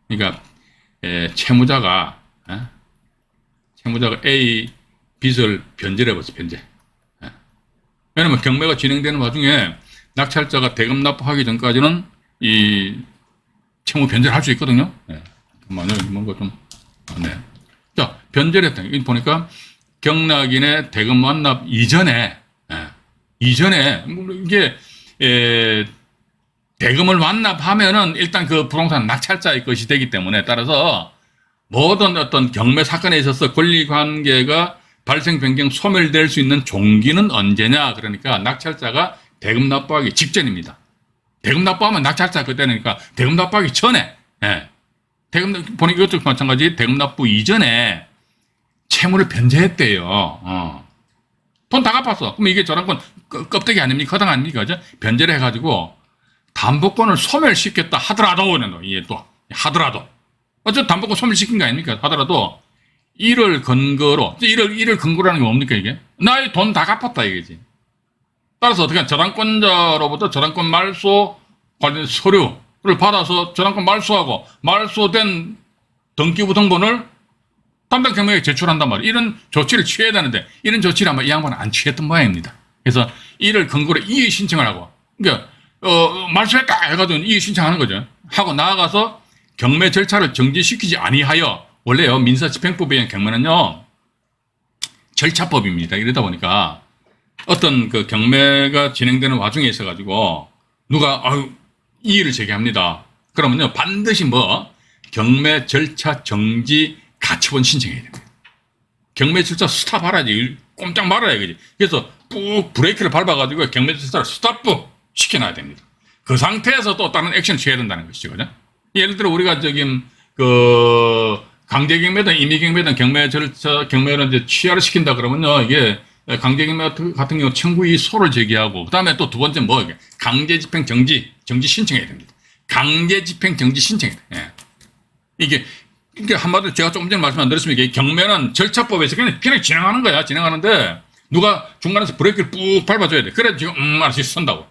그러니까 채무자가 A 빚을 변제를 해버렸어. 변제. 왜냐면 경매가 진행되는 와중에 낙찰자가 대금 납부하기 전까지는 이 채무 변제를 할 수 있거든요. 잠깐만요. 뭔가 좀 자, 변제를 했다. 보니까 경락인의 대금 완납 이전에 이게 대금을 완납하면은 일단 그 부동산 낙찰자의 것이 되기 때문에 따라서 모든 어떤 경매 사건에 있어서 권리관계가 발생 변경 소멸될 수 있는 종기는 언제냐. 그러니까 낙찰자가 대금 납부하기 직전입니다. 대금 납부하면 낙찰자 그때니까 대금 납부하기 전에 대금 보니까 이것도 마찬가지 대금 납부 이전에 채무를 변제했대요. 돈 다 갚았어. 그럼 이게 저당권 껍데기 아닙니까? 허당 아닙니까? 그죠? 변제를 해가지고 담보권을 소멸시켰다 하더라도 이게 또 하더라도 어쨌든 담보권 소멸시킨 거 아닙니까? 하더라도 이를 근거로 이를 근거라는 게 뭡니까 이게? 나의 돈 다 갚았다 이거지. 따라서 어떻게 저당권자로부터 저당권 말소 관련 서류를 받아서 저당권 말소하고 말소된 등기부 등본을 담당 경매에 제출한단 말이에요. 이런 조치를 취해야 되는데 이런 조치를 아마 이 양반은 안 취했던 모양입니다. 그래서 이를 근거로 이의 신청을 하고 그러니까 말소했다 해가지고 이의 신청하는 거죠. 하고 나아가서 경매 절차를 정지시키지 아니하여 원래요 민사집행법에 의한 경매는요 절차법입니다. 이러다 보니까 어떤 그 경매가 진행되는 와중에 있어가지고 누가 이의를 제기합니다. 그러면요 반드시 경매 절차 정지 가처분 신청해야 됩니다. 경매 절차 스탑하라지 꼼짝 말아야 그지. 그래서 꾹 브레이크를 밟아가지고 경매 절차를 스탑 시켜놔야 됩니다. 그 상태에서 또 다른 액션을 취해야 된다는 것이죠. 그죠? 예를 들어 우리가 강제경매든 임의경매든 경매 절차 경매를 이제 취하를 시킨다 그러면요 이게 강제경매 같은 경우 청구이의 소를 제기하고 그다음에 또 두 번째 강제집행 정지 신청해야 됩니다. 강제집행 정지 신청해야 돼요. 예. 이게 한마디로 제가 조금 전에 말씀 안 드렸습니까? 경매는 절차법에서 그냥 진행하는 거야. 진행하는데 누가 중간에서 브레이크를 꾹 밟아줘야 돼. 그래 지금 알아서 선다고.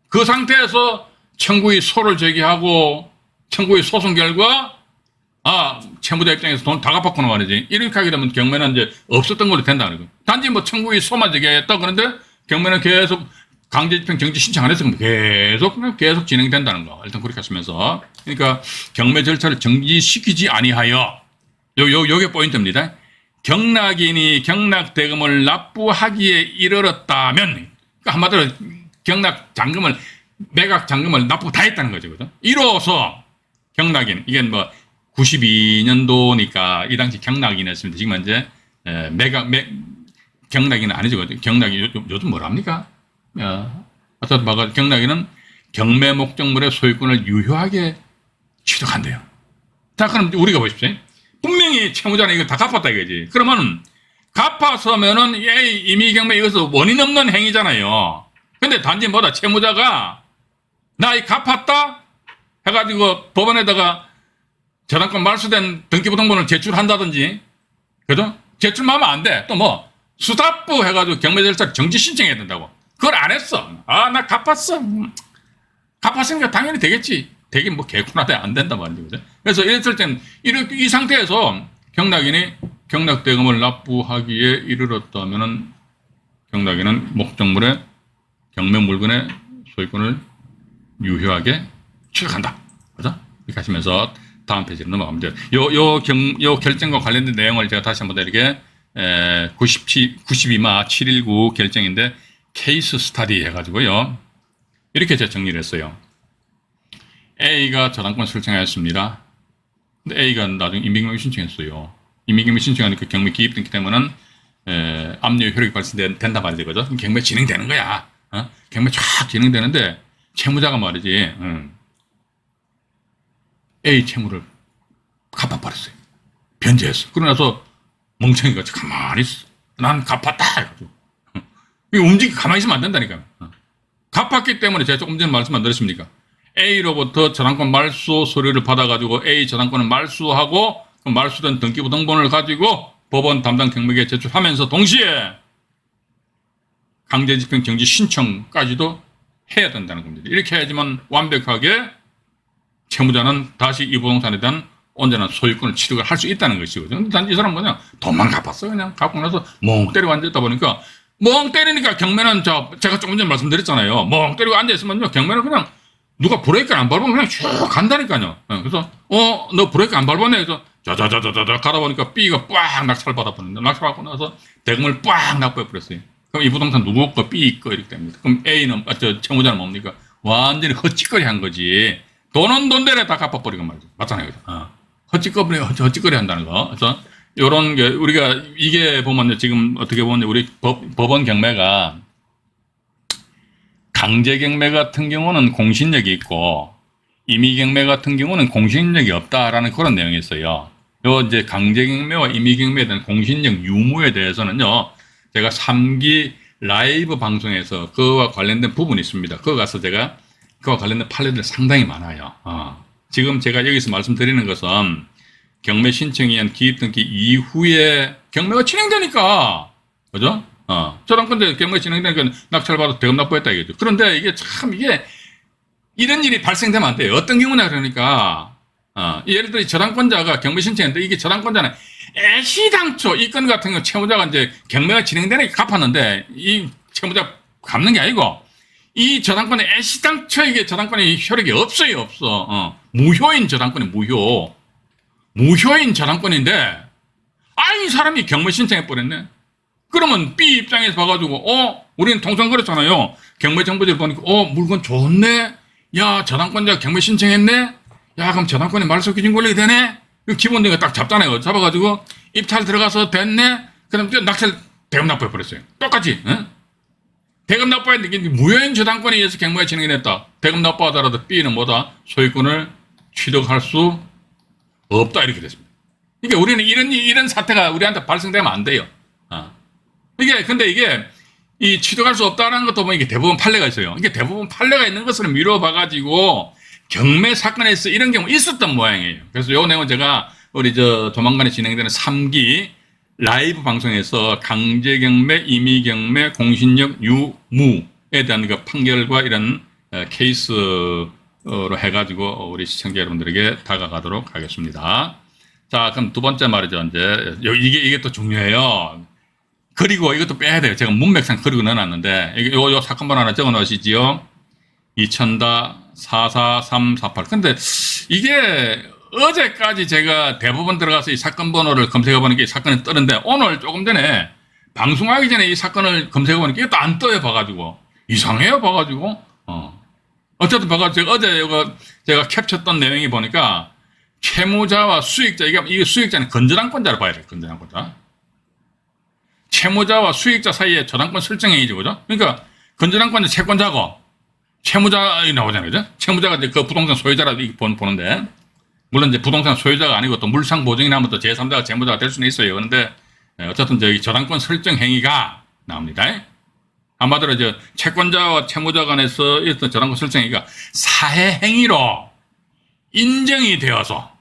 그 상태에서 청구의 소를 제기하고 청구의 소송 결과 채무자 입장에서 돈 다 갚았구나 말이지. 이렇게 하게 되면 경매는 이제 없었던 걸로 된다는 거예요. 단지 청구의 소만 제기했다 그런데 경매는 계속 강제집행 정지 신청 안 했으면 계속 진행된다는 거. 일단 그렇게 하시면서. 그러니까 경매 절차를 정지시키지 아니하여 요게 포인트입니다. 경락인이 경락대금을 납부하기에 이르렀다면 그러니까 한마디로 매각 잔금을 납부 다 했다는 거죠. 그죠? 이로써 경락인 이게 92년도니까 이 당시 경락인이었습니다. 지금 이제 경락인은 아니죠. 경락이 요즘 뭐랍니까? 경락인은 경매 목적물의 소유권을 유효하게 취득한대요. 자, 그럼 우리가 보십시오. 분명히 채무자는 이거 다 갚았다 이거지. 그러면 갚았으면은 임의경매 이것은 원인 없는 행위잖아요. 근데 단지 채무자가 나 이 갚았다 해가지고 법원에다가 저당권 말소된 등기부 등본을 제출한다든지, 그죠? 제출만 하면 안 돼. 또 수답부 해가지고 경매 절차 정지 신청해야 된다고. 그걸 안 했어. 나 갚았어. 갚았으니까 당연히 되겠지. 되긴 개코나대 안 된단 말이죠. 그래서 이랬을 땐 이 상태에서 경락인이 경락대금을 납부하기에 이르렀다면은 경락인은 목적물의 경매 물건의 소유권을 유효하게 취득한다. 그죠? 이렇게 하시면서 다음 페이지로 넘어가면 돼요. 요 결정과 관련된 내용을 제가 다시 한번 이렇게 92마 719 결정인데 케이스 스타디 해가지고요. 이렇게 제가 정리를 했어요. A가 저당권 설정하였습니다. 근데 A가 나중에 임의경매 신청했어요. 임의경매 신청하니까 경매 기입 등기 때문에 압류 효력이 발생된다 말이죠. 그죠? 경매 진행되는 거야. 경매 쫙 진행되는데 채무자가 말이지 A 채무를 갚아버렸어요. 변제했어. 그러고 나서 멍청이가 가만히 있어. 난 갚았다 해가지고. 가만히 있으면 안 된다니까요. 갚았기 때문에 제가 조금 전에 말씀 안 드렸습니까? A로부터 저당권 말소 서류를 받아가지고 A 저당권을 말소하고 말소된 등기부 등본을 가지고 법원 담당 경매계에 제출하면서 동시에 강제집행 정지 신청까지도 해야 된다는 겁니다. 이렇게 해야지만 완벽하게 채무자는 다시 이 부동산에 대한 온전한 소유권을 취득을 할 수 있다는 것이거든요. 근데 단지 이 사람은 그냥 돈만 갚았어. 그냥 갚고 나서 멍 때리고 앉아있다 보니까 멍 때리니까 경매는 제가 조금 전에 말씀드렸잖아요. 멍 때리고 앉아있으면요. 경매는 그냥 누가 브레이크를 안 밟으면 그냥 쭉 간다니까요. 그래서 너 브레이크 안 밟았네. 그래서 자자자자자 가다 보니까 B가 빡 낙찰 받아버린다. 낙찰 받고 나서 대금을 빡 납부해버렸어요. 그럼 이 부동산 누구 거 B 거 이렇게 됩니다. 그럼 A는 채무자는 뭡니까? 완전히 헛짓거리 한 거지. 돈은 돈대로 다 갚아버리고 말이죠. 맞잖아요. 헛짓거리 한다는 거. 그래서 요런 게 우리가 이게 보면 지금 어떻게 보면 우리 법원 경매가 강제경매 같은 경우는 공신력이 있고 임의경매 같은 경우는 공신력이 없다라는 그런 내용이 있어요. 요 이제 강제경매와 임의경매에 대한 공신력 유무에 대해서는요, 제가 3기 라이브 방송에서 그와 관련된 부분이 있습니다. 그거 가서 제가 그와 관련된 판례들이 상당히 많아요. 지금 제가 여기서 말씀드리는 것은 경매 신청이 한 기입등기 이후에 경매가 진행되니까, 그죠? 저당권자 경매 진행되니까 낙찰받아서 대금 납부했다 이거죠. 그런데 이게 이런 일이 발생되면 안 돼요. 어떤 경우냐 그러니까 예를 들어 저당권자가 경매 신청했는데 이게 저당권자는 애시당초 이 건 같은 경우 채무자가 이제 경매가 진행되니까 갚았는데 이 채무자 갚는 게 아니고 이 저당권에 애시당초 이게 저당권이 효력이 없어요. 무효인 저당권이 무효인 저당권인데 이 사람이 경매 신청해 버렸네. 그러면 B 입장에서 봐가지고 우리는 통상 그렇잖아요. 경매 정보지를 보니까 물건 좋네. 야 저당권자 경매 신청했네. 야 그럼 저당권이 말소 기준 권리가 되네. 기본적인 거 딱 잡잖아요. 잡아가지고 입찰 들어가서 됐네. 그럼 낙찰 대금 납부해 버렸어요. 똑같이. 대금 납부했는데 무효인 저당권에 의해서 경매가 진행이 됐다. 대금 납부하더라도 B는 뭐다? 소유권을 취득할 수 없다 이렇게 됐습니다. 이게 우리는 이런 사태가 우리한테 발생되면 안 돼요. 근데 이게 이 취득할 수 없다는 것도 보면 이게 대부분 판례가 있어요. 이게 대부분 판례가 있는 것을 미뤄봐가지고 경매 사건에서 이런 경우 있었던 모양이에요. 그래서 요 내용은 제가 우리 조만간에 진행되는 3기 라이브 방송에서 강제경매, 임의경매, 공신력, 유무에 대한 그 판결과 이런 케이스로 해가지고 우리 시청자 여러분들에게 다가가도록 하겠습니다. 자, 그럼 두 번째 말이죠. 이제 이게 또 중요해요. 그리고 이것도 빼야 돼요. 제가 문맥상 그리고 넣어놨는데 요 사건 번호 하나 적어 놓으시지요. 2000-44348. 근데 이게 어제까지 제가 대법원 들어가서 이 사건 번호를 검색해 보니까 이 사건이 뜨는데 오늘 조금 전에 방송하기 전에 이 사건을 검색해 보니까 이것도 안 떠요. 봐가지고 이상해요. 봐가지고 어쨌든 봐가지고 어제 제가 캡쳤던 내용이 보니까 채무자와 수익자, 이게 수익자는 건전한권자를 봐야 돼요. 건전한권자. 채무자와 수익자 사이에 저당권 설정행위죠. 그죠? 그러니까 건전한권자 채권자고 채무자이 나오잖아요. 그죠? 채무자가 이제 그 부동산 소유자라고 보는데 물론 이제 부동산 소유자가 아니고 또 물상 보증이 나면 또 제3자가 채무자가 될 수는 있어요. 그런데 어쨌든 저기 저당권 설정 행위가 나옵니다. 한마디로 이제 채권자와 채무자 간에서 있었던 저당권 설정 행위가 사회 행위로 인정이 되어서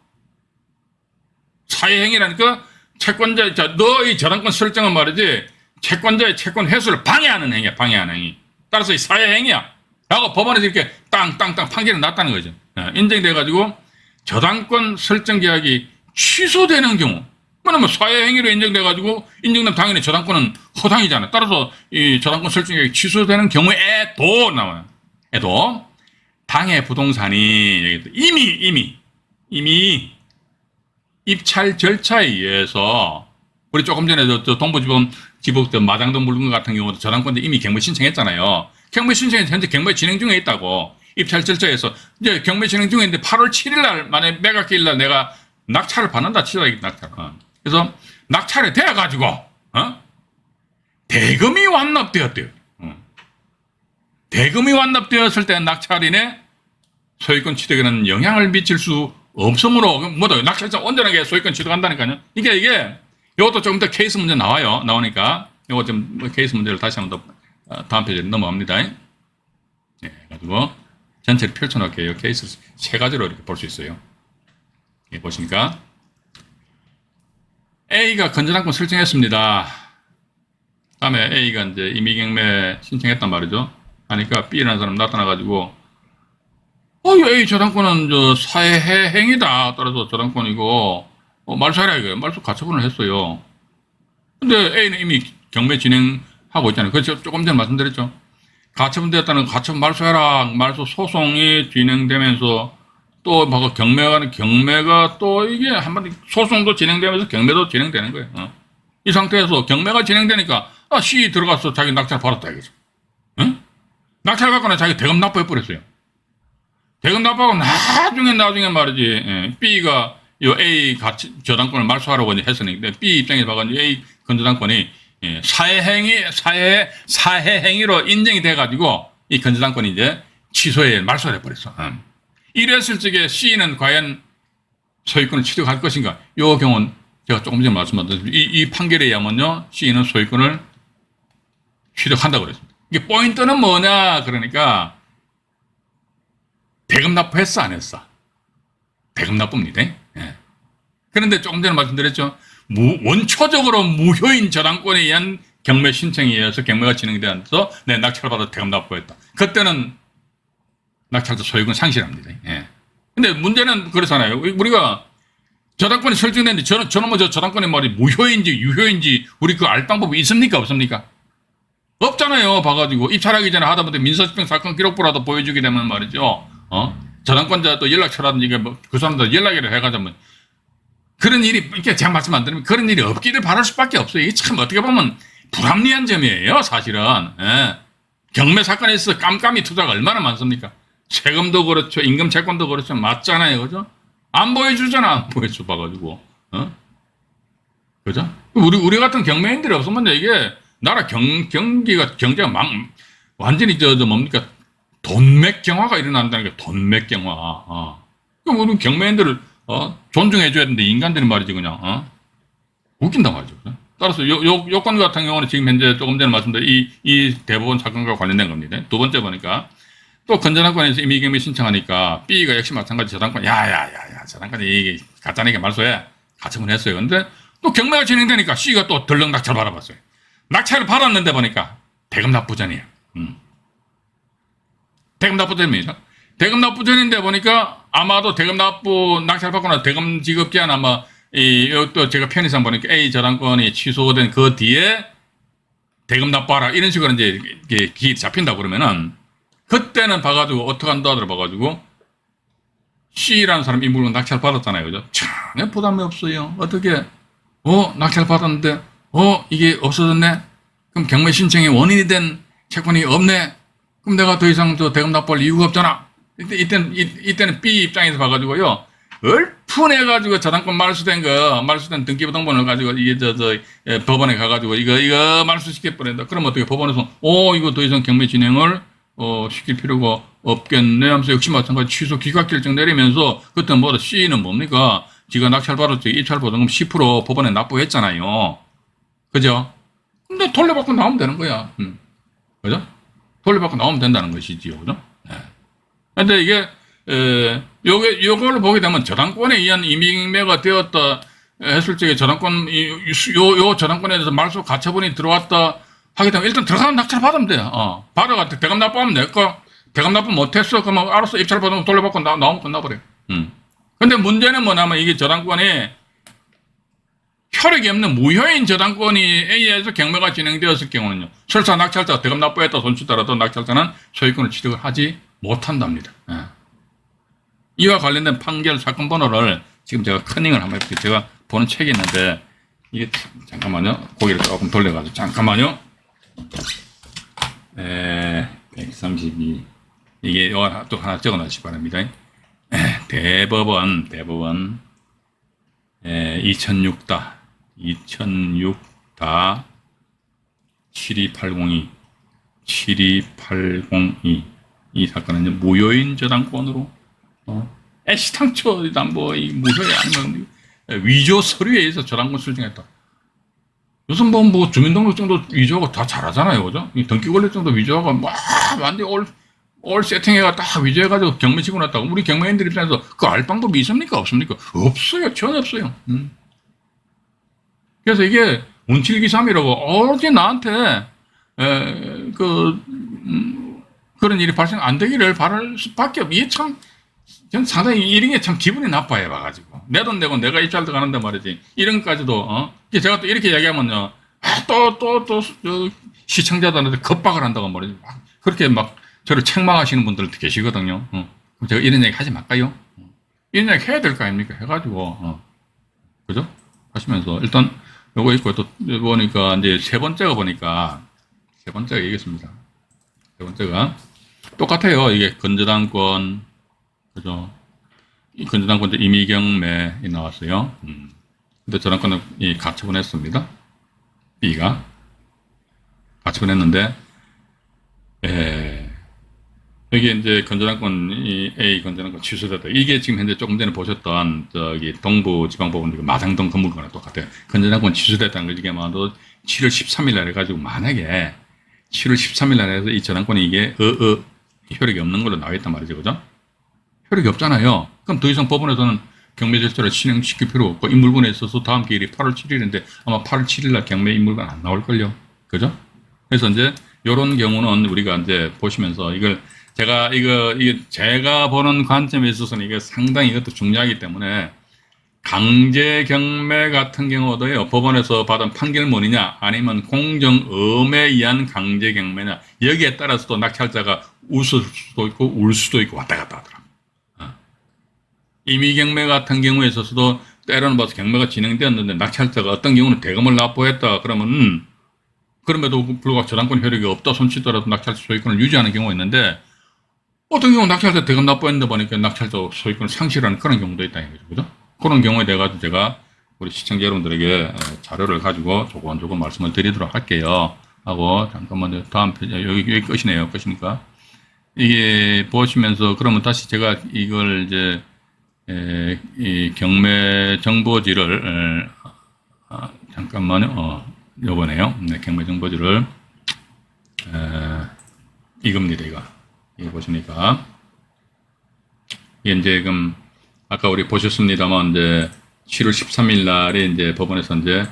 사회 행위라니까 채권자 너의 저당권 설정은 말이지 채권자의 채권 회수를 방해하는 행위야. 방해하는 행위. 따라서 이 사회 행위야. 라고 법원에서 이렇게 땅땅땅 판결이 났다는 거죠. 인정돼가지고 저당권 설정 계약이 취소되는 경우, 왜냐면 사회 행위로 인정돼가지고 인정되면 당연히 저당권은 허당이잖아요. 따라서 이 저당권 설정 계약이 취소되는 경우에도 나와요. 에도 당해 부동산이 이미 입찰 절차에 의해서 우리 조금 전에 동부지법 마장동 물건 같은 경우도 저당권자 이미 경매 신청했잖아요. 경매 신청이 현재 경매 진행 중에 있다고. 입찰 절차에서 이제 경매 진행 중에 있는데 8월 7일 날 만약에 매각기일 날 내가 낙찰을 받는다 치자. 낙찰. 그래서 낙찰이 되어 가지고 대금이 완납되었대요. 대금이 완납되었을 때 낙찰인의 소유권 취득에는 영향을 미칠 수 없으므로 뭐다 낙찰자 온전하게 소유권 취득한다니까요. 이게 이것도 조금 더 케이스 문제 나오니까 이거 좀 케이스 문제를 다시 한번 더 다음 페이지에 넘어갑니다. 네, 가지고 전체를 펼쳐놓을게요. 케이스 세 가지로 이렇게 볼 수 있어요. 예, 보시니까 A가 건전한권 설정했습니다. 다음에 A가 이제 임의경매 신청했단 말이죠. 하니까 B라는 사람 나타나가지고 A 저당권은 사회 행위다. 따라서 저당권이고 말소해라 이거예요. 말소 가처분을 했어요. 근데 A는 이미 경매 진행하고 있잖아요. 그래서 조금 전에 말씀드렸죠. 가처분되었다는 가처분 말소해라. 말소 소송이 진행되면서 또 경매가 또 이게 한마디 소송도 진행되면서 경매도 진행되는 거예요. 이 상태에서 경매가 진행되니까 C 들어가서 자기 낙찰 받았다 이거죠. 낙찰 받거나 자기 대금 납부해버렸어요. 대금 납부하고 나중에 말이지 B가 이 A 저당권을 말소하라고 했으니 B 입장에서 봐가지고 A 건저당권이 사회행위로 인정이 돼가지고 이 건저당권이 이제 취소해 말소를 해버렸어. 이랬을 적에 C는 과연 소유권을 취득할 것인가? 이 경우는 제가 조금 전에 말씀드렸습니다. 이 판결에 의하면요, C는 소유권을 취득한다고 그랬습니다. 이게 포인트는 뭐냐? 그러니까 대금 납부했어, 안 했어? 대금 납부입니다. 그런데 조금 전에 말씀드렸죠. 원초적으로 무효인 저당권에 의한 경매 신청에 의해서 경매가 진행되어서 내 낙찰받아 대금 납부했다. 그때는 낙찰자 소유권 상실합니다. 예. 근데 문제는 그렇잖아요. 우리가 저당권이 설정됐는데 저는 뭐 저당권이 말이 무효인지 유효인지 우리 그 알 방법이 있습니까? 없습니까? 없잖아요. 봐가지고 입찰하기 전에 하다못해 민사집행 사건 기록부라도 보여주게 되면 말이죠. 저당권자 또 연락처라든지 그 사람들 연락이라 해가지고 그런 일이 이렇게 제가 말씀 안 드리면 그런 일이 없기를 바랄 수밖에 없어요. 이게 참 어떻게 보면 불합리한 점이에요. 사실은. 예. 경매 사건에 있어서 깜깜이 투자가 얼마나 많습니까? 세금도 그렇죠. 임금 채권도 그렇죠. 맞잖아요. 그죠? 안 보여주잖아. 안 보여줘 봐가지고. 그죠? 우리 같은 경매인들이 없으면 이게 나라 경기가 완전히 뭡니까? 돈맥경화가 일어난다는 게 돈맥경화. 그럼 우리 경매인들을 존중해줘야 되는데 인간들이 말이지 그냥 웃긴단 말이죠. 따라서 요건 같은 경우는 지금 현재 조금 전에 말씀드린 이 대법원 사건과 관련된 겁니다. 두 번째 보니까 또 건전학관에서 임의경매 신청하니까 B가 역시 마찬가지 저당권 저당권이 이게 가짜니까 말소해 가처분 했어요. 근데 또 경매가 진행되니까 C가 또 덜렁 낙찰 받아봤어요. 낙찰을 받았는데 보니까 대금 납부전이에요. 대금 납부전입니다. 대금 납부전인데 보니까 아마도 대금 납부 낙찰 받고 나서 대금 지급기한 아마 또 제가 편의상 보니까 A 저당권이 취소된 그 뒤에 대금 납부하라 이런 식으로 이제 기일이 잡힌다 그러면은 그때는 봐가지고 어떻게 한다 하더라 봐가지고 C라는 사람이 이 물건 낙찰 받았잖아요. 그죠? 전혀 부담이 없어요. 어떻게 낙찰 받았는데 이게 없어졌네? 그럼 경매 신청의 원인이 된 채권이 없네? 그럼 내가 더 이상 대금 납부할 이유가 없잖아. 이때는 B 입장에서 봐가지고요. 얼푼해가지고 저당권 말소된 등기부등본을 가지고 이게 법원에 가가지고 이거 말소시켜버린다. 그럼 어떻게 법원에서 이거 더 이상 경매 진행을 시킬 필요가 없겠네 하면서 역시 마찬가지 취소 기각 결정 내리면서 그때 C는 뭡니까? 지가 낙찰받았죠. 입찰보증금 10% 법원에 납부했잖아요. 그죠? 근데 돌려받고 나오면 되는 거야. 그죠? 돌려받고 나오면 된다는 것이지요. 그죠? 네. 근데 이게, 요걸 보게 되면 저당권에 의한 임의경매가 되었다 했을 적에 요 저당권에 대해서 말소 가처분이 들어왔다 하게 되면 일단 들어가면 낙찰 받으면 돼요. 받아가 대금 납부하면 될까? 대금 납부 못했어? 그러면 알아서 입찰 받으면 돌려받고 나오면 끝나버려요. 근데 문제는 뭐냐면 이게 저당권이 혈액이 없는 무효인 저당권이 A에서 경매가 진행되었을 경우는요. 설사 낙찰자가 대금 납부했다 손치더라도 낙찰자는 소유권을 취득을 하지 못한답니다. 이와 관련된 판결 사건 번호를 지금 제가 커닝을 한번 해볼게요. 제가 보는 책이 있는데 이게 잠깐만요. 고개를 조금 돌려가지고 잠깐만요. 132 이게 또 하나 적어놓으시기 바랍니다. 대법원 2006 7282 이 사건은 무효인 저당권으로 애시당초 무효이 아니면 위조 서류에 의해서 저당권 설정했다. 요즘 뭐 주민등록증도 위조하고 다 잘하잖아요. 그죠? 등기권리증도 위조하고 완전 올 세팅해가 딱 위조해가지고 경매 치고 났다고. 우리 경매인들 입장에서 그 알 방법이 있습니까? 없습니까? 없어요. 전혀 없어요. 그래서 이게 운칠기삼이라고 어제 나한테 그런 일이 발생 안 되기를 바랄 수밖에 없어요. 이게 참 전 상당히 이런 게 참 기분이 나빠요. 봐가지고 내 돈 내고 내가 입찰 들어가는데 말이지 이런 것까지도 제가 또 이렇게 얘기하면요 또 시청자들한테 겁박을 한다고 말이지 그렇게 막 저를 책망하시는 분들도 계시거든요. 그럼 제가 이런 얘기 하지 말까요? 이런 얘기 해야 될 거 아닙니까? 해가지고 그죠? 하시면서 일단 요거 있고 또 보니까 이제 세 번째가 이겠습니다. 세 번째가 똑같아요. 이게 건저당권 그죠? 이 건저당권 임의경매에 나왔어요. 근데 저당권은 가처분했습니다. B가 가처분했는데 여기 이제 건전항권 A 건전항권 취소됐다. 이게 지금 현재 조금 전에 보셨던 동부지방법원 마장동 건물과는 똑같아요. 건전항권 취소됐다는 걸 이게 아마도 7월 13일 날 해가지고 만약에 7월 13일 날 해서 이 저당권이 이게 효력이 없는 걸로 나와있단 말이죠, 그죠? 효력이 없잖아요. 그럼 더 이상 법원에서는 경매 절차를 진행시킬 필요 없고 이 물건에 있어서 다음 기일이 8월 7일인데 아마 8월 7일 날 경매 이 물건 안 나올걸요. 그죠? 그래서 이제 요런 경우는 우리가 이제 보시면서 이걸 이게 제가 보는 관점에 있어서는 이게 상당히 이것도 중요하기 때문에 강제 경매 같은 경우도요, 법원에서 받은 판결문이냐, 아니면 공정음에 의한 강제 경매냐, 여기에 따라서도 낙찰자가 웃을 수도 있고, 울 수도 있고, 왔다 갔다 하더라고요. 임의 경매 같은 경우에 있어서도 때로는 봐서 경매가 진행되었는데, 낙찰자가 어떤 경우는 대금을 납부했다, 그러면, 그럼에도 불구하고 저당권 효력이 없다 손치더라도 낙찰자 소유권을 유지하는 경우가 있는데, 어떤 경우는 낙찰자 대금 납부했는데 보니까 낙찰자 소유권을 상실하는 그런 경우도 있다는 거죠. 그죠? 그런 경우에 대해 가지고 제가 우리 시청자 여러분들에게 자료를 가지고 조금 말씀을 드리도록 할게요. 하고, 잠깐만요. 다음 페이지, 여기 끝이네요. 끝이니까. 이게 보시면서, 그러면 다시 제가 이걸 이제, 이 경매 정보지를, 잠깐만요. 요거네요. 네, 경매 정보지를, 이겁니다, 이거. 이거 보시니까. 이게 이제 지금, 아까 우리 보셨습니다만, 이제 7월 13일 날에 이제 법원에서 이제,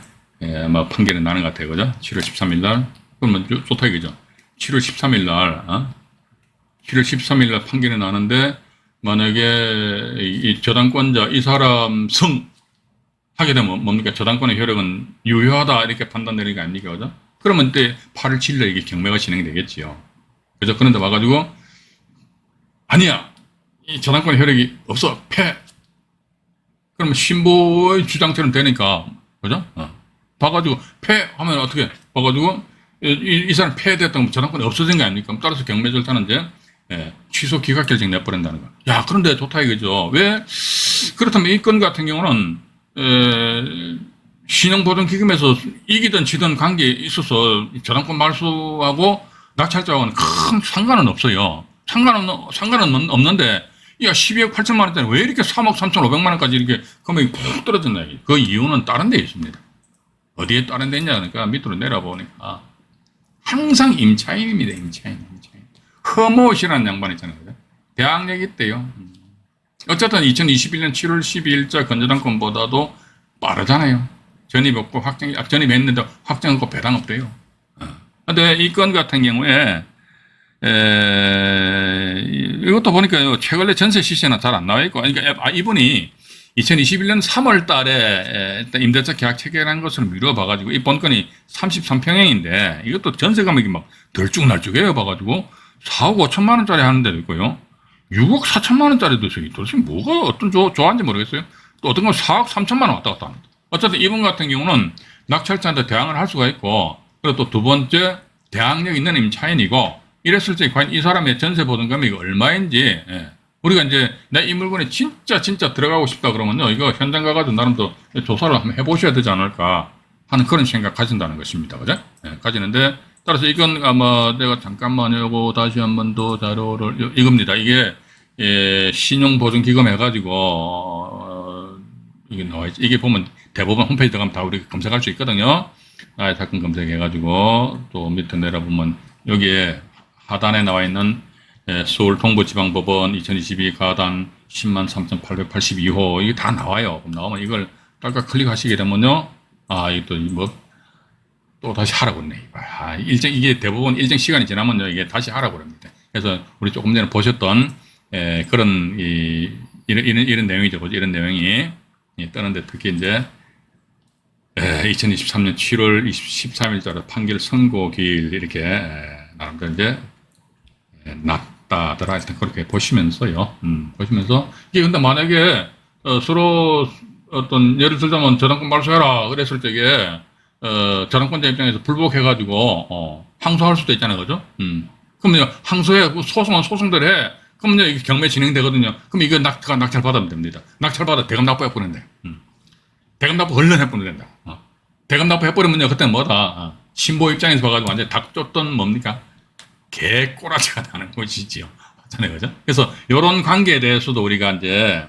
아마 판결이 나는 것 같아요. 그죠? 7월 13일 날. 그러면 좋다 이거죠. 7월 13일 날, 7월 13일 날 판결이 나는데, 만약에 이 저당권자, 이 사람 하게 되면 뭡니까? 저당권의 효력은 유효하다, 이렇게 판단되는 게 아닙니까? 그죠? 그러면 그때 8월 7일 날 이게 경매가 진행되겠지요. 그죠? 그런데 와가지고, 아니야! 이 저당권 효력이 없어. 패. 그러면 신보의 주장처럼 되니까, 그죠? 봐가지고, 패 하면 어떻게, 봐가지고, 이 사람 패됐다면 저당권이 없어진 게 아닙니까? 따라서 경매 절차는 이제, 취소 기각 결정 내버린다는 거. 야, 그런데 좋다 이거죠. 왜? 그렇다면 이 건 같은 경우는, 신용보증기금에서 이기든 지든 관계에 있어서 저당권 말소하고 낙찰자하고는 큰 상관은 없어요. 상관은 없는데, 야, 12억 8천만 원짜리 왜 이렇게 3억 3천5백만 원까지 이렇게 금액이 푹 떨어졌나? 그 이유는 다른 데 있습니다. 어디에 다른 데 있냐? 그러니까 밑으로 내려보니까 항상 임차인입니다. 임차인. 허모시라는 양반 있잖아요. 대학력이 있대요. 어쨌든 2021년 7월 12일자 건저당권보다도 빠르잖아요. 전입했고 전입했는데 확정 없고 배당 없대요. 근데 이 건 같은 경우에 이것도 보니까 최근에 전세 시세는 잘 안 나와 있고, 그러니까 이분이 2021년 3월 달에 임대차 계약 체결한 것을 미뤄봐가지고, 이 본건이 33평형인데, 이것도 전세 금액이 막 덜쭉날쭉해요. 봐가지고, 4억 5천만 원짜리 하는 데도 있고요. 6억 4천만 원짜리도 있어요. 도대체 뭐가 어떤 좋아하는지 모르겠어요. 또 어떤 건 4억 3천만 원 왔다 갔다 합니다. 어쨌든 이분 같은 경우는 낙찰자한테 대항을 할 수가 있고, 그리고 또 두 번째, 대항력 있는 임차인이고, 이랬을 때 과연 이 사람의 전세 보증 금액이 얼마인지, 우리가 이제 내 이 물건에 진짜 들어가고 싶다 그러면요, 이거 현장 가가지고 나름 더 조사를 한번 해보셔야 되지 않을까 하는 그런 생각 가진다는 것입니다. 그죠? 가지는데, 따라서 이건 아마 내가 잠깐만 요거 다시 한 번 더 자료를, 이겁니다. 이게, 신용보증기금 해가지고, 이게 나와있지. 이게 보면 대법원 홈페이지 들어가면 다 우리 검색할 수 있거든요. 나의 사건 검색해가지고, 또 밑에 내려보면 여기에 하단에 나와 있는 서울 동부지방법원 2022 가단 103,882호, 이게 다 나와요. 그럼 나오면 이걸 딸깍 클릭하시게 되면요, 이게 또 다시 하라고 그러네. 이게 대부분 일정 시간이 지나면요, 이게 다시 하라고 그럽니다. 그래서 우리 조금 전에 보셨던, 그런, 이런 내용이죠. 이런 내용이 뜨는데, 특히 이제, 2023년 7월 13일자로 판결 선고기일 이렇게, 나름대로 이제, 낮다더라. 일단 그렇게 보시면서요. 보시면서, 이게 근데 만약에, 서로 어떤, 예를 들자면 저당권 말소해라. 그랬을 적에, 저당권자 입장에서 불복해가지고, 항소할 수도 있잖아요. 그죠? 그러면 항소해. 소송은 소송대로 해. 그러면 이게 경매 진행되거든요. 그럼 이거 낙찰 받으면 됩니다. 낙찰 받아 대금 납부해버린대. 대금 납부 얼른 해버리면 된다. 대금 납부 해버리면요. 그때는 뭐다. 신보 입장에서 봐가지고 완전히 닭 쫓던 뭡니까? 개꼬라지가 나는 것이지요. 맞잖아요. 그죠? 그래서 이런 관계에 대해서도 우리가 이제,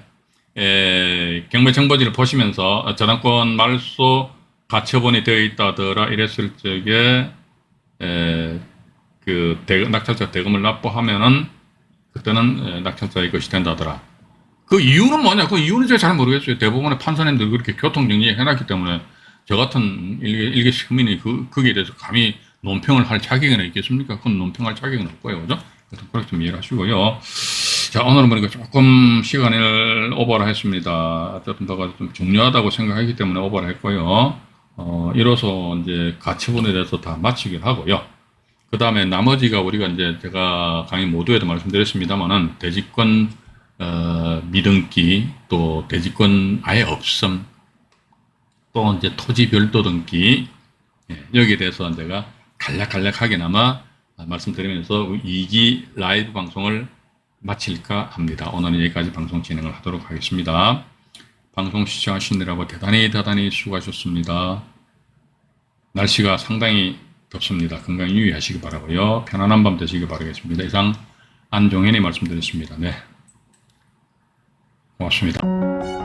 경매 정보지를 보시면서 저당권 말소 가처분이 되어 있다더라 이랬을 적에 낙찰자 대금을 납부하면은 그때는 낙찰자의 것이 된다더라. 그 이유는 뭐냐? 그 이유는 제가 잘 모르겠어요. 대부분의 판사님들 그렇게 교통정리 해놨기 때문에 저 같은 일개 시민이 거기에 대해서 감히 논평을 할 자격이나 있겠습니까? 그건 논평할 자격은 없고요. 그죠? 그래서 그렇게 좀 이해를 하시고요. 자, 오늘은 보니까 조금 시간을 오버를 했습니다. 어쨌든 좀 중요하다고 생각하기 때문에 오버를 했고요. 이로써 이제 가처분에 대해서 다 마치기를 하고요. 그 다음에 나머지가 우리가 이제 제가 강의 모두에도 말씀드렸습니다만은 대지권, 미등기, 또 대지권 아예 없음, 또 이제 토지 별도 등기, 여기에 대해서 제가 간략하게나마 말씀드리면서 2기 라이브 방송을 마칠까 합니다. 오늘은 여기까지 방송 진행을 하도록 하겠습니다. 방송 시청하시느라고 대단히 수고하셨습니다. 날씨가 상당히 덥습니다. 건강 유의하시기 바라고요. 편안한 밤 되시기 바라겠습니다. 이상 안종현이 말씀드렸습니다. 네, 고맙습니다.